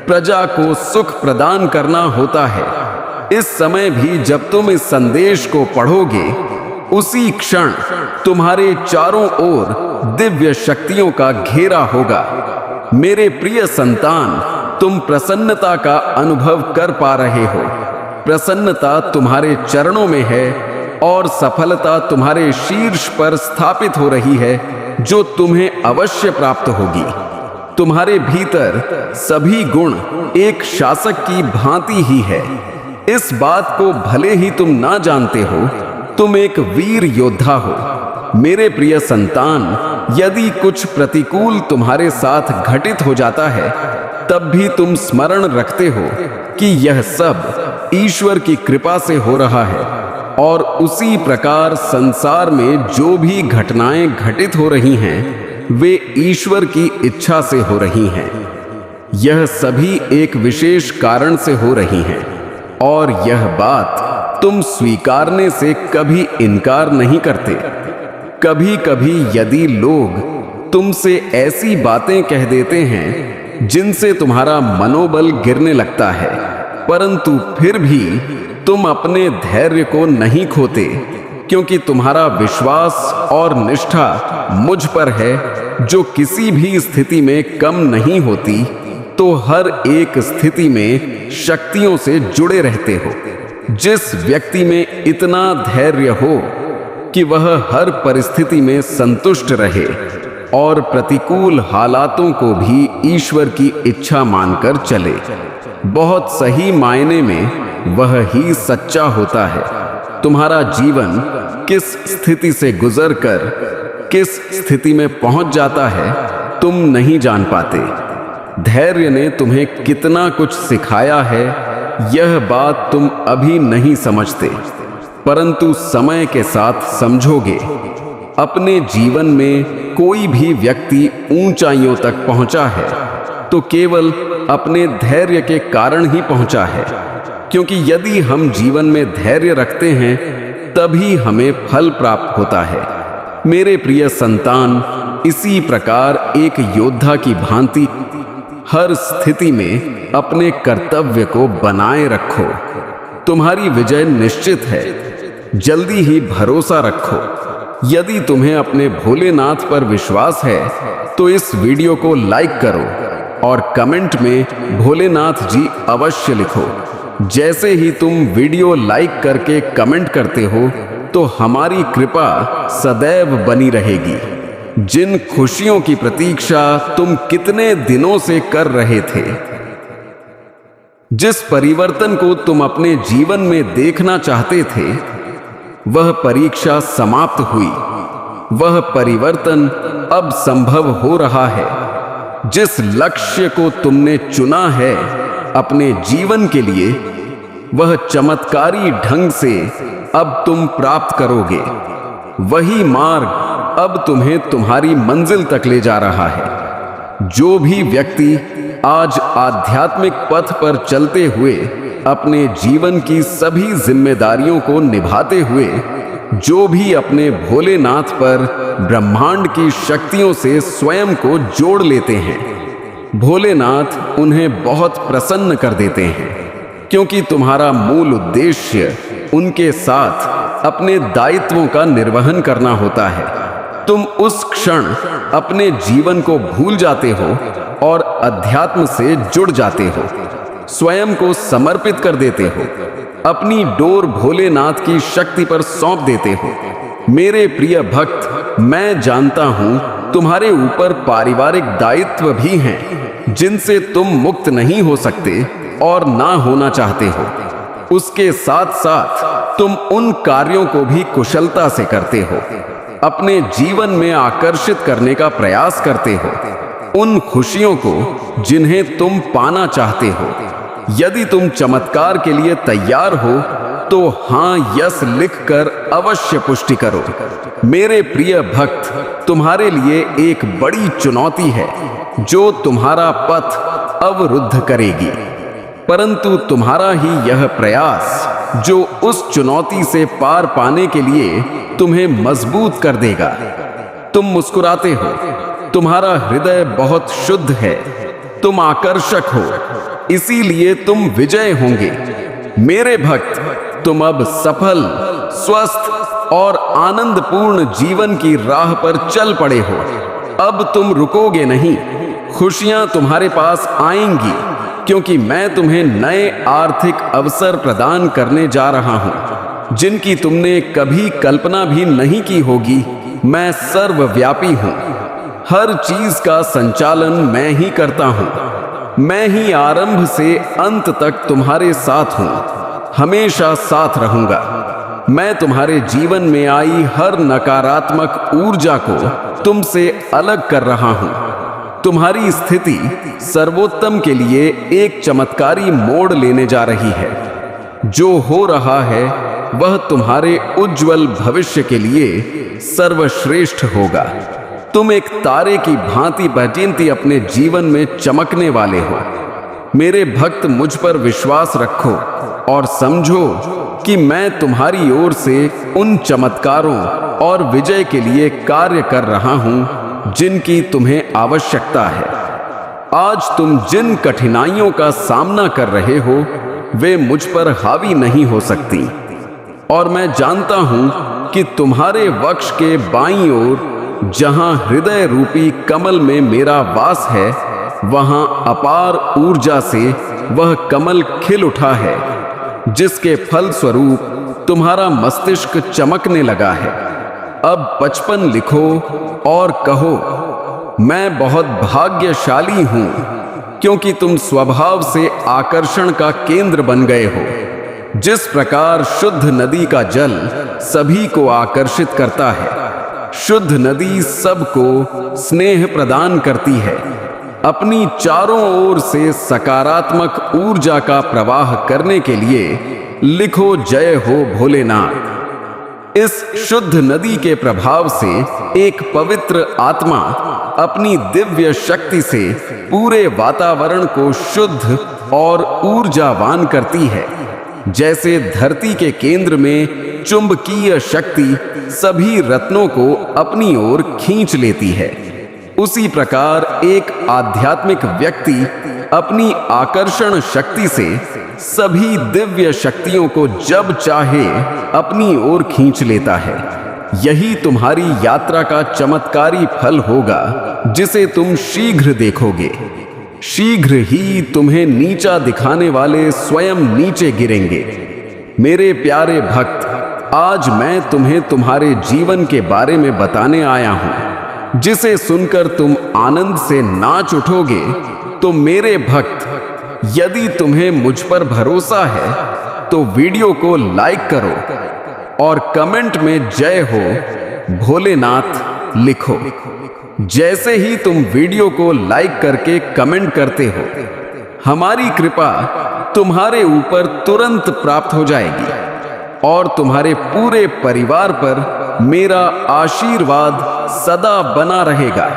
प्रजा को सुख प्रदान करना होता है। इस समय भी जब तुम इस संदेश को पढ़ोगे, उसी क्षण तुम्हारे चारों ओर दिव्य शक्तियों का घेरा होगा। मेरे प्रिय संतान, तुम प्रसन्नता का अनुभव कर पा रहे हो। प्रसन्नता तुम्हारे चरणों में है और सफलता तुम्हारे शीर्ष पर स्थापित हो रही है, जो तुम्हें अवश्य प्राप्त होगी। तुम्हारे भीतर सभी गुण एक शासक की भांति ही है। इस बात को भले ही तुम ना जानते हो, तुम एक वीर योद्धा हो। मेरे प्रिय संतान, यदि कुछ प्रतिकूल तुम्हारे साथ घटित हो जाता है, तब भी तुम स्मरण रखते हो कि यह सब ईश्वर की कृपा से हो रहा है, और उसी प्रकार संसार में जो भी घटनाएं घटित हो रही हैं, वे ईश्वर की इच्छा से हो रही हैं। यह सभी एक विशेष कारण से हो रही हैं, और यह बात तुम स्वीकारने से कभी इनकार नहीं करते। कभी कभी यदि लोग तुमसे ऐसी बातें कह देते हैं जिनसे तुम्हारा मनोबल गिरने लगता है, परंतु फिर भी तुम अपने धैर्य को नहीं खोते, क्योंकि तुम्हारा विश्वास और निष्ठा मुझ पर है, जो किसी भी स्थिति में कम नहीं होती, तो हर एक स्थिति में शक्तियों से जुड़े रहते हो। जिस व्यक्ति में इतना धैर्य हो कि वह हर परिस्थिति में संतुष्ट रहे और प्रतिकूल हालातों को भी ईश्वर की इच्छा मानकर चले, बहुत सही मायने में वह ही सच्चा होता है। तुम्हारा जीवन किस स्थिति से गुजरकर किस स्थिति में पहुंच जाता है, तुम नहीं जान पाते। धैर्य ने तुम्हें कितना कुछ सिखाया है, यह बात तुम अभी नहीं समझते, परंतु समय के साथ समझोगे। अपने जीवन में कोई भी व्यक्ति ऊंचाइयों तक पहुंचा है तो केवल अपने धैर्य के कारण ही पहुंचा है, क्योंकि यदि हम जीवन में धैर्य रखते हैं, तभी हमें फल प्राप्त होता है। मेरे प्रिय संतान, इसी प्रकार एक योद्धा की भांति हर स्थिति में अपने कर्तव्य को बनाए रखो। तुम्हारी विजय निश्चित है। जल्दी ही भरोसा रखो। यदि तुम्हें अपने भोलेनाथ पर विश्वास है, तो इस वीडियो को लाइक करो और कमेंट में भोलेनाथ जी अवश्य लिखो। जैसे ही तुम वीडियो लाइक करके कमेंट करते हो, तो हमारी कृपा सदैव बनी रहेगी। जिन खुशियों की प्रतीक्षा तुम कितने दिनों से कर रहे थे, जिस परिवर्तन को तुम अपने जीवन में देखना चाहते थे, वह परीक्षा समाप्त हुई। वह परिवर्तन अब संभव हो रहा है। जिस लक्ष्य को तुमने चुना है अपने जीवन के लिए, वह चमत्कारी ढंग से अब तुम प्राप्त करोगे। वही मार्ग अब तुम्हें तुम्हारी मंजिल तक ले जा रहा है। जो भी व्यक्ति आज आध्यात्मिक पथ पर चलते हुए अपने जीवन की सभी जिम्मेदारियों को निभाते हुए, जो भी अपने भोलेनाथ पर ब्रह्मांड की शक्तियों से स्वयं को जोड़ लेते हैं, भोलेनाथ उन्हें बहुत प्रसन्न कर देते हैं। क्योंकि तुम्हारा मूल उद्देश्य उनके साथ अपने दायित्वों का निर्वहन करना होता है। तुम उस क्षण अपने जीवन को भूल जाते हो और अध्यात्म से जुड़ जाते हो, स्वयं को समर्पित कर देते हो, अपनी डोर भोलेनाथ की शक्ति पर सौंप देते हो। मेरे प्रिय भक्त, मैं जानता हूं तुम्हारे ऊपर पारिवारिक दायित्व भी हैं जिनसे तुम मुक्त नहीं हो सकते और ना होना चाहते हो। उसके साथ साथ तुम उन कार्यों को भी कुशलता से करते हो, अपने जीवन में आकर्षित करने का प्रयास करते हो, उन खुशियों को जिन्हें तुम पाना चाहते हो। यदि तुम चमत्कार के लिए तैयार हो तो हाँ यस लिखकर अवश्य पुष्टि करो। मेरे प्रिय भक्त, तुम्हारे लिए एक बड़ी चुनौती है जो तुम्हारा पथ अवरुद्ध करेगी, परंतु तुम्हारा ही यह प्रयास जो उस चुनौती से पार पाने के लिए तुम्हें मजबूत कर देगा। तुम मुस्कुराते हो, तुम्हारा हृदय बहुत शुद्ध है, तुम आकर्षक हो, इसीलिए तुम विजय होंगे। मेरे भक्त, तुम अब सफल, स्वस्थ और आनंदपूर्ण जीवन की राह पर चल पड़े हो। अब तुम रुकोगे नहीं, खुशियां तुम्हारे पास आएंगी, क्योंकि मैं तुम्हें नए आर्थिक अवसर प्रदान करने जा रहा हूं जिनकी तुमने कभी कल्पना भी नहीं की होगी। मैं सर्वव्यापी हूं, हर चीज का संचालन मैं ही करता हूं। मैं ही आरंभ से अंत तक तुम्हारे साथ हूं, हमेशा साथ रहूंगा। मैं तुम्हारे जीवन में आई हर नकारात्मक ऊर्जा को तुमसे अलग कर रहा हूं। तुम्हारी स्थिति सर्वोत्तम के लिए एक चमत्कारी मोड़ लेने जा रही है। जो हो रहा है वह तुम्हारे उज्जवल भविष्य के लिए सर्वश्रेष्ठ होगा। तुम एक तारे की भांति बहजैंती अपने जीवन में चमकने वाले हो। मेरे भक्त, मुझ पर विश्वास रखो और समझो कि मैं तुम्हारी ओर से उन चमत्कारों और विजय के लिए कार्य कर रहा हूं जिनकी तुम्हें आवश्यकता है। आज तुम जिन कठिनाइयों का सामना कर रहे हो वे मुझ पर हावी नहीं हो सकती, और मैं जानता हूं कि तुम्हारे वक्ष के बाईं ओर जहां हृदय रूपी कमल में मेरा वास है, वहां अपार ऊर्जा से वह कमल खिल उठा है, जिसके फल स्वरूप तुम्हारा मस्तिष्क चमकने लगा है। अब 55 लिखो और कहो, मैं बहुत भाग्यशाली हूं, क्योंकि तुम स्वभाव से आकर्षण का केंद्र बन गए हो। जिस प्रकार शुद्ध नदी का जल सभी को आकर्षित करता है, शुद्ध नदी सबको स्नेह प्रदान करती है। अपनी चारों ओर से सकारात्मक ऊर्जा का प्रवाह करने के लिए लिखो, जय हो भोलेनाथ। इस शुद्ध नदी के प्रभाव से एक पवित्र आत्मा अपनी दिव्य शक्ति से पूरे वातावरण को शुद्ध और ऊर्जावान करती है। जैसे धरती के केंद्र में चुंबकीय शक्ति सभी रत्नों को अपनी ओर खींच लेती है, उसी प्रकार एक आध्यात्मिक व्यक्ति अपनी आकर्षण शक्ति से सभी दिव्य शक्तियों को जब चाहे अपनी ओर खींच लेता है। यही तुम्हारी यात्रा का चमत्कारी फल होगा, जिसे तुम शीघ्र देखोगे। शीघ्र ही तुम्हें नीचा दिखाने वाले स्वयं नीचे गिरेंगे। मेरे प्यारे भक्त, आज मैं तुम्हें तुम्हारे जीवन के बारे में बताने आया हूं, जिसे सुनकर तुम आनंद से नाच उठोगे। तो मेरे भक्त, यदि तुम्हें मुझ पर भरोसा है तो वीडियो को लाइक करो और कमेंट में जय हो भोलेनाथ लिखो। जैसे ही तुम वीडियो को लाइक करके कमेंट करते हो, हमारी कृपा तुम्हारे ऊपर तुरंत प्राप्त हो जाएगी और तुम्हारे पूरे परिवार पर मेरा आशीर्वाद सदा बना रहेगा।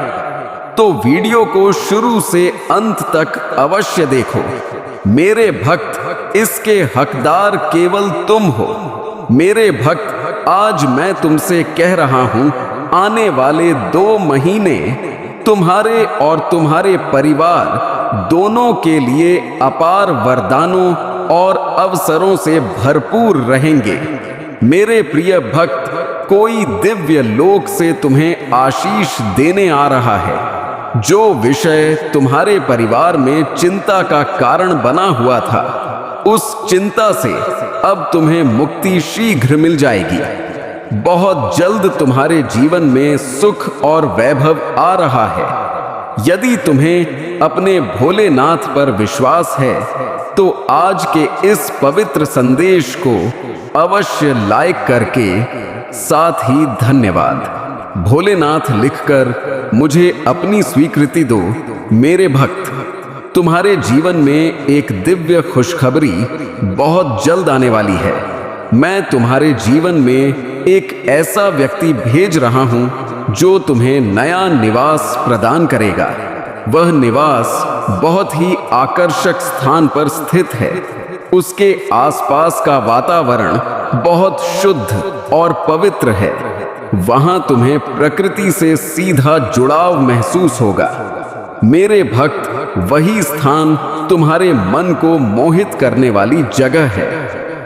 तो वीडियो को शुरू से अंत तक अवश्य देखो। मेरे भक्त, इसके हकदार केवल तुम हो। मेरे भक्त, आज मैं तुमसे कह रहा हूं, आने वाले 2 महीने तुम्हारे और तुम्हारे परिवार दोनों के लिए अपार वरदानों और अवसरों से भरपूर रहेंगे। मेरे प्रिय भक्त, कोई दिव्य लोक से तुम्हें आशीष देने आ रहा है। जो विषय तुम्हारे परिवार में चिंता का कारण बना हुआ था, उस चिंता से अब तुम्हें मुक्ति शीघ्र मिल जाएगी। बहुत जल्द तुम्हारे जीवन में सुख और वैभव आ रहा है। यदि तुम्हें अपने भोलेनाथ पर विश्वास है तो आज के इस पवित्र संदेश को अवश्य लाइक करके साथ ही धन्यवाद भोलेनाथ लिखकर मुझे अपनी स्वीकृति दो। मेरे भक्त, तुम्हारे जीवन में एक दिव्य खुशखबरी बहुत जल्द आने वाली है। मैं तुम्हारे जीवन में एक ऐसा व्यक्ति भेज रहा हूं जो तुम्हें नया निवास प्रदान करेगा। वह निवास बहुत ही आकर्षक स्थान पर स्थित है। उसके आसपास का वातावरण बहुत शुद्ध और पवित्र है। वहां तुम्हें प्रकृति से सीधा जुड़ाव महसूस होगा। मेरे भक्त, वही स्थान तुम्हारे मन को मोहित करने वाली जगह है।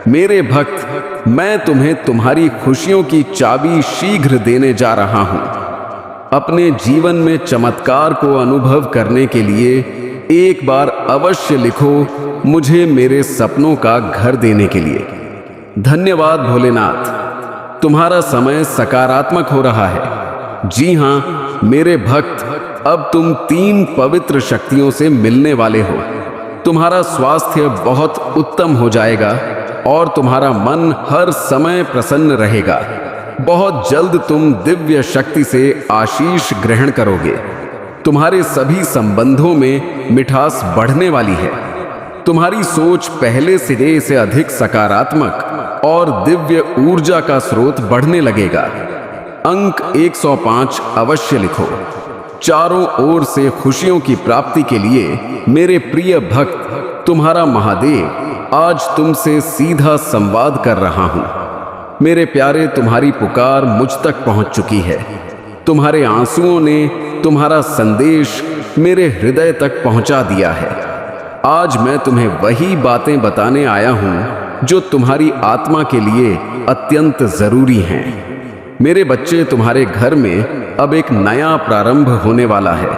मेरे भक्त, मैं तुम्हें तुम्हारी खुशियों की चाबी शीघ्र देने जा रहा हूं। अपने जीवन में चमत्कार को अनुभव करने के लिए एक बार अवश्य लिखो, मुझे मेरे सपनों का घर देने के लिए। धन्यवाद भोलेनाथ, तुम्हारा समय सकारात्मक हो रहा है। जी हाँ मेरे भक्त, अब तुम 3 पवित्र शक्तियों से मिलने वाले हो। तुम्हारा स्वास्थ्य बहुत उत्तम हो जाएगा और तुम्हारा मन हर समय प्रसन्न रहेगा। बहुत जल्द तुम दिव्य शक्ति से आशीष ग्रहण करोगे। तुम्हारे सभी संबंधों में मिठास बढ़ने वाली है। तुम्हारी सोच पहले सिरे से अधिक सकारात्मक और दिव्य ऊर्जा का स्रोत बढ़ने लगेगा। अंक 105 अवश्य लिखो। चारों ओर से खुशियों की प्राप्ति के लिए मेरे प्रिय भक्त, तुम्हारा महादेव आज तुमसे सीधा संवाद कर रहा हूं। मेरे प्यारे, तुम्हारी पुकार मुझ तक पहुंच चुकी है। तुम्हारे आंसुओं ने तुम्हारा संदेश मेरे हृदय तक पहुंचा दिया है। आज मैं तुम्हें वही बातें बताने आया हूं जो तुम्हारी आत्मा के लिए अत्यंत जरूरी हैं। मेरे बच्चे, तुम्हारे घर में अब एक नया प्रारंभ होने वाला है।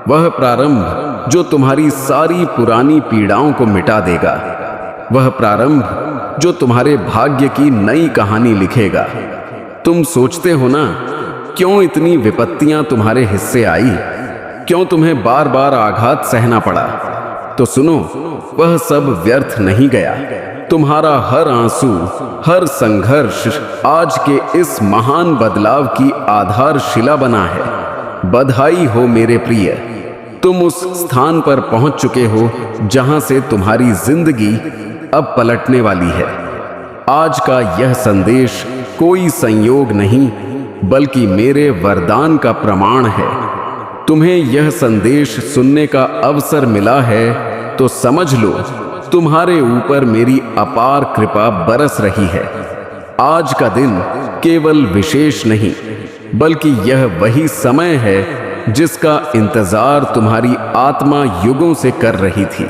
वह प्रारंभ जो तुम्हारी सारी पुरानी पीड़ाओं को मिटा देगा। वह प्रारंभ जो तुम्हारे भाग्य की नई कहानी लिखेगा। तुम सोचते हो ना, क्यों इतनी विपत्तियां तुम्हारे हिस्से आई, क्यों तुम्हें बार बार आघात सहना पड़ा? तो सुनो, वह सब व्यर्थ नहीं गया। तुम्हारा हर आंसू, हर संघर्ष आज के इस महान बदलाव की आधारशिला बना है। बधाई हो मेरे प्रिय, तुम उस स्थान पर पहुंच चुके हो जहां से तुम्हारी जिंदगी अब पलटने वाली है। आज का यह संदेश कोई संयोग नहीं, बल्कि मेरे वरदान का प्रमाण है। तुम्हें यह संदेश सुनने का अवसर मिला है तो समझ लो, तुम्हारे ऊपर मेरी अपार कृपा बरस रही है। आज का दिन केवल विशेष नहीं, बल्कि यह वही समय है जिसका इंतजार तुम्हारी आत्मा युगों से कर रही थी।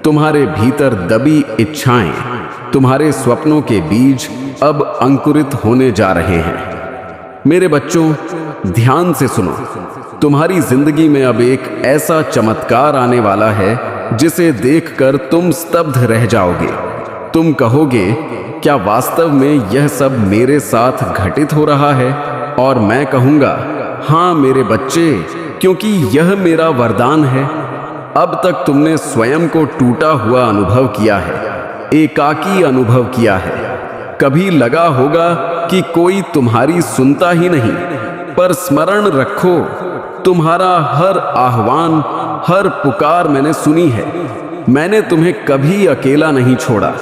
तुम्हारे भीतर दबी इच्छाएं, तुम्हारे स्वप्नों के बीज अब अंकुरित होने जा रहे हैं। मेरे बच्चों, ध्यान से सुनो। तुम्हारी जिंदगी में अब एक ऐसा चमत्कार आने वाला है जिसे देखकर तुम स्तब्ध रह जाओगे। तुम कहोगे, क्या वास्तव में यह सब मेरे साथ घटित हो रहा है? और मैं कहूँगा, हाँ मेरे बच्चे, क्योंकि यह मेरा वरदान है। अब तक तुमने स्वयं को टूटा हुआ अनुभव किया है, एकाकी अनुभव किया है। कभी लगा होगा कि कोई तुम्हारी सुनता ही नहीं, पर स्मरण रखो, तुम्हारा हर आह्वान, हर पुकार मैंने सुनी है। मैंने तुम्हें कभी अकेला नहीं छोड़ा।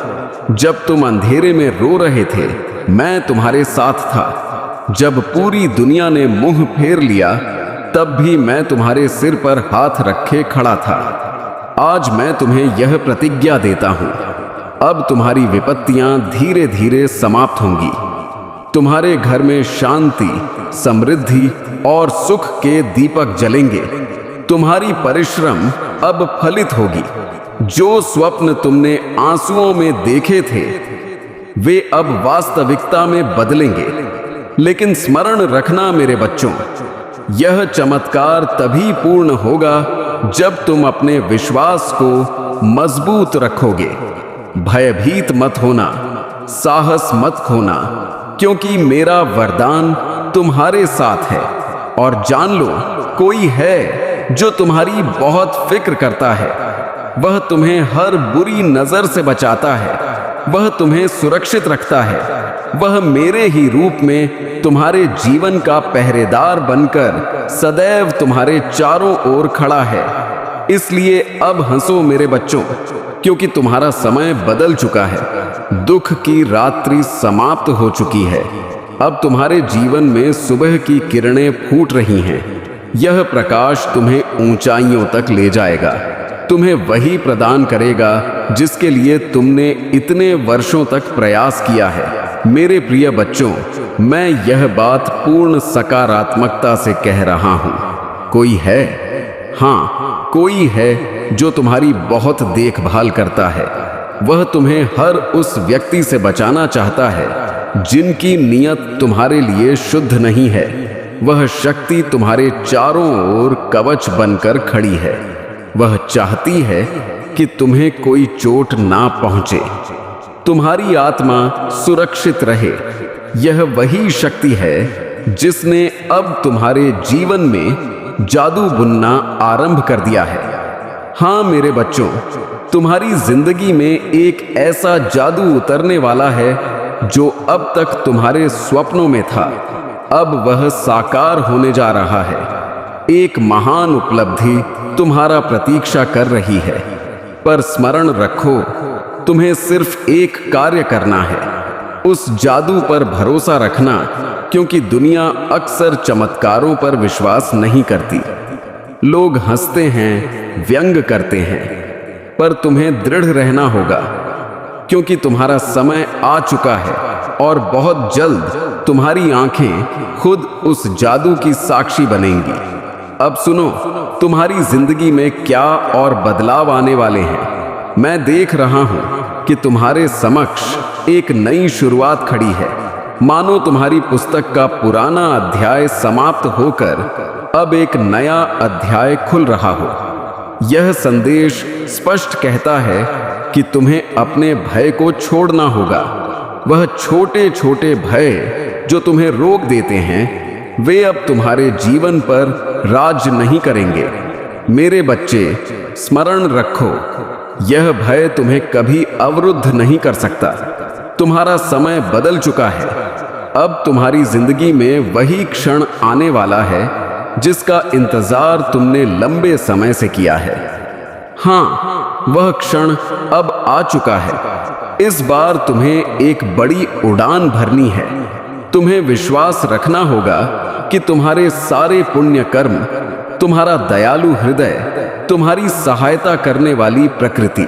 जब तुम अंधेरे में रो रहे थे, मैं तुम्हारे साथ था। जब पूरी दुनिया ने मुंह फेर लिया, तब भी मैं तुम्हारे सिर पर हाथ रखे खड़ा था। आज मैं तुम्हें यह प्रतिज्ञा देता हूं, अब तुम्हारी विपत्तियां धीरे धीरे समाप्त होंगी। तुम्हारे घर में शांति, समृद्धि और सुख के दीपक जलेंगे। तुम्हारी परिश्रम अब फलित होगी। जो स्वप्न तुमने आंसुओं में देखे थे वे अब वास्तविकता में बदलेंगे। लेकिन स्मरण रखना मेरे बच्चों, यह चमत्कार तभी पूर्ण होगा जब तुम अपने विश्वास को मजबूत रखोगे। भयभीत मत होना, साहस मत खोना, क्योंकि मेरा वरदान तुम्हारे साथ है। और जान लो, कोई है जो तुम्हारी बहुत फिक्र करता है। वह तुम्हें हर बुरी नजर से बचाता है, वह तुम्हें सुरक्षित रखता है। वह मेरे ही रूप में तुम्हारे जीवन का पहरेदार बनकर सदैव तुम्हारे चारों ओर खड़ा है। इसलिए अब हंसो मेरे बच्चों, क्योंकि तुम्हारा समय बदल चुका है। दुख की रात्रि समाप्त हो चुकी है। अब तुम्हारे जीवन में सुबह की किरणें फूट रही हैं। यह प्रकाश तुम्हें ऊंचाइयों तक ले जाएगा, तुम्हें वही प्रदान करेगा जिसके लिए तुमने इतने वर्षों तक प्रयास किया है। मेरे प्रिय बच्चों, मैं यह बात पूर्ण सकारात्मकता से कह रहा हूं। कोई है, हाँ, कोई है जो तुम्हारी बहुत देखभाल करता है। वह तुम्हें हर उस व्यक्ति से बचाना चाहता है जिनकी नीयत तुम्हारे लिए शुद्ध नहीं है। वह शक्ति तुम्हारे चारों ओर कवच बनकर खड़ी है। वह चाहती है कि तुम्हें कोई चोट ना पहुंचे, तुम्हारी आत्मा सुरक्षित रहे। यह वही शक्ति है जिसने अब तुम्हारे जीवन में जादू बुनना आरंभ कर दिया है। हाँ मेरे बच्चों, तुम्हारी जिंदगी में एक ऐसा जादू उतरने वाला है जो अब तक तुम्हारे स्वप्नों में था, अब वह साकार होने जा रहा है। एक महान उपलब्धि तुम्हारा प्रतीक्षा कर रही है। पर स्मरण रखो, तुम्हें सिर्फ एक कार्य करना है, उस जादू पर भरोसा रखना, क्योंकि दुनिया अक्सर चमत्कारों पर विश्वास नहीं करती। लोग हंसते हैं, व्यंग करते हैं, पर तुम्हें दृढ़ रहना होगा, क्योंकि तुम्हारा समय आ चुका है और बहुत जल्द तुम्हारी आंखें खुद उस जादू की साक्षी बनेंगी। अब सुनो, तुम्हारी जिंदगी में क्या और बदलाव आने वाले हैं। मैं देख रहा हूं कि तुम्हारे समक्ष एक नई शुरुआत खड़ी है। मानो तुम्हारी पुस्तक का पुराना अध्याय समाप्त होकर अब एक नया अध्याय खुल रहा हो। यह संदेश स्पष्ट कहता है कि तुम्हें अपने भय को छोड़ना होगा। वह छोटे छोटे भय जो तुम्हें रोक देते हैं, वे अब तुम्हारे जीवन पर राज नहीं करेंगे। मेरे बच्चे, स्मरण रखो, यह भय तुम्हें कभी अवरुद्ध नहीं कर सकता। तुम्हारा समय बदल चुका है। अब तुम्हारी जिंदगी में वही क्षण आने वाला है जिसका इंतजार तुमने लंबे समय से किया है। हाँ, वह क्षण अब आ चुका है। इस बार तुम्हें एक बड़ी उड़ान भरनी है। तुम्हें विश्वास रखना होगा कि तुम्हारे सारे पुण्य कर्म, तुम्हारा दयालु हृदय, तुम्हारी सहायता करने वाली प्रकृति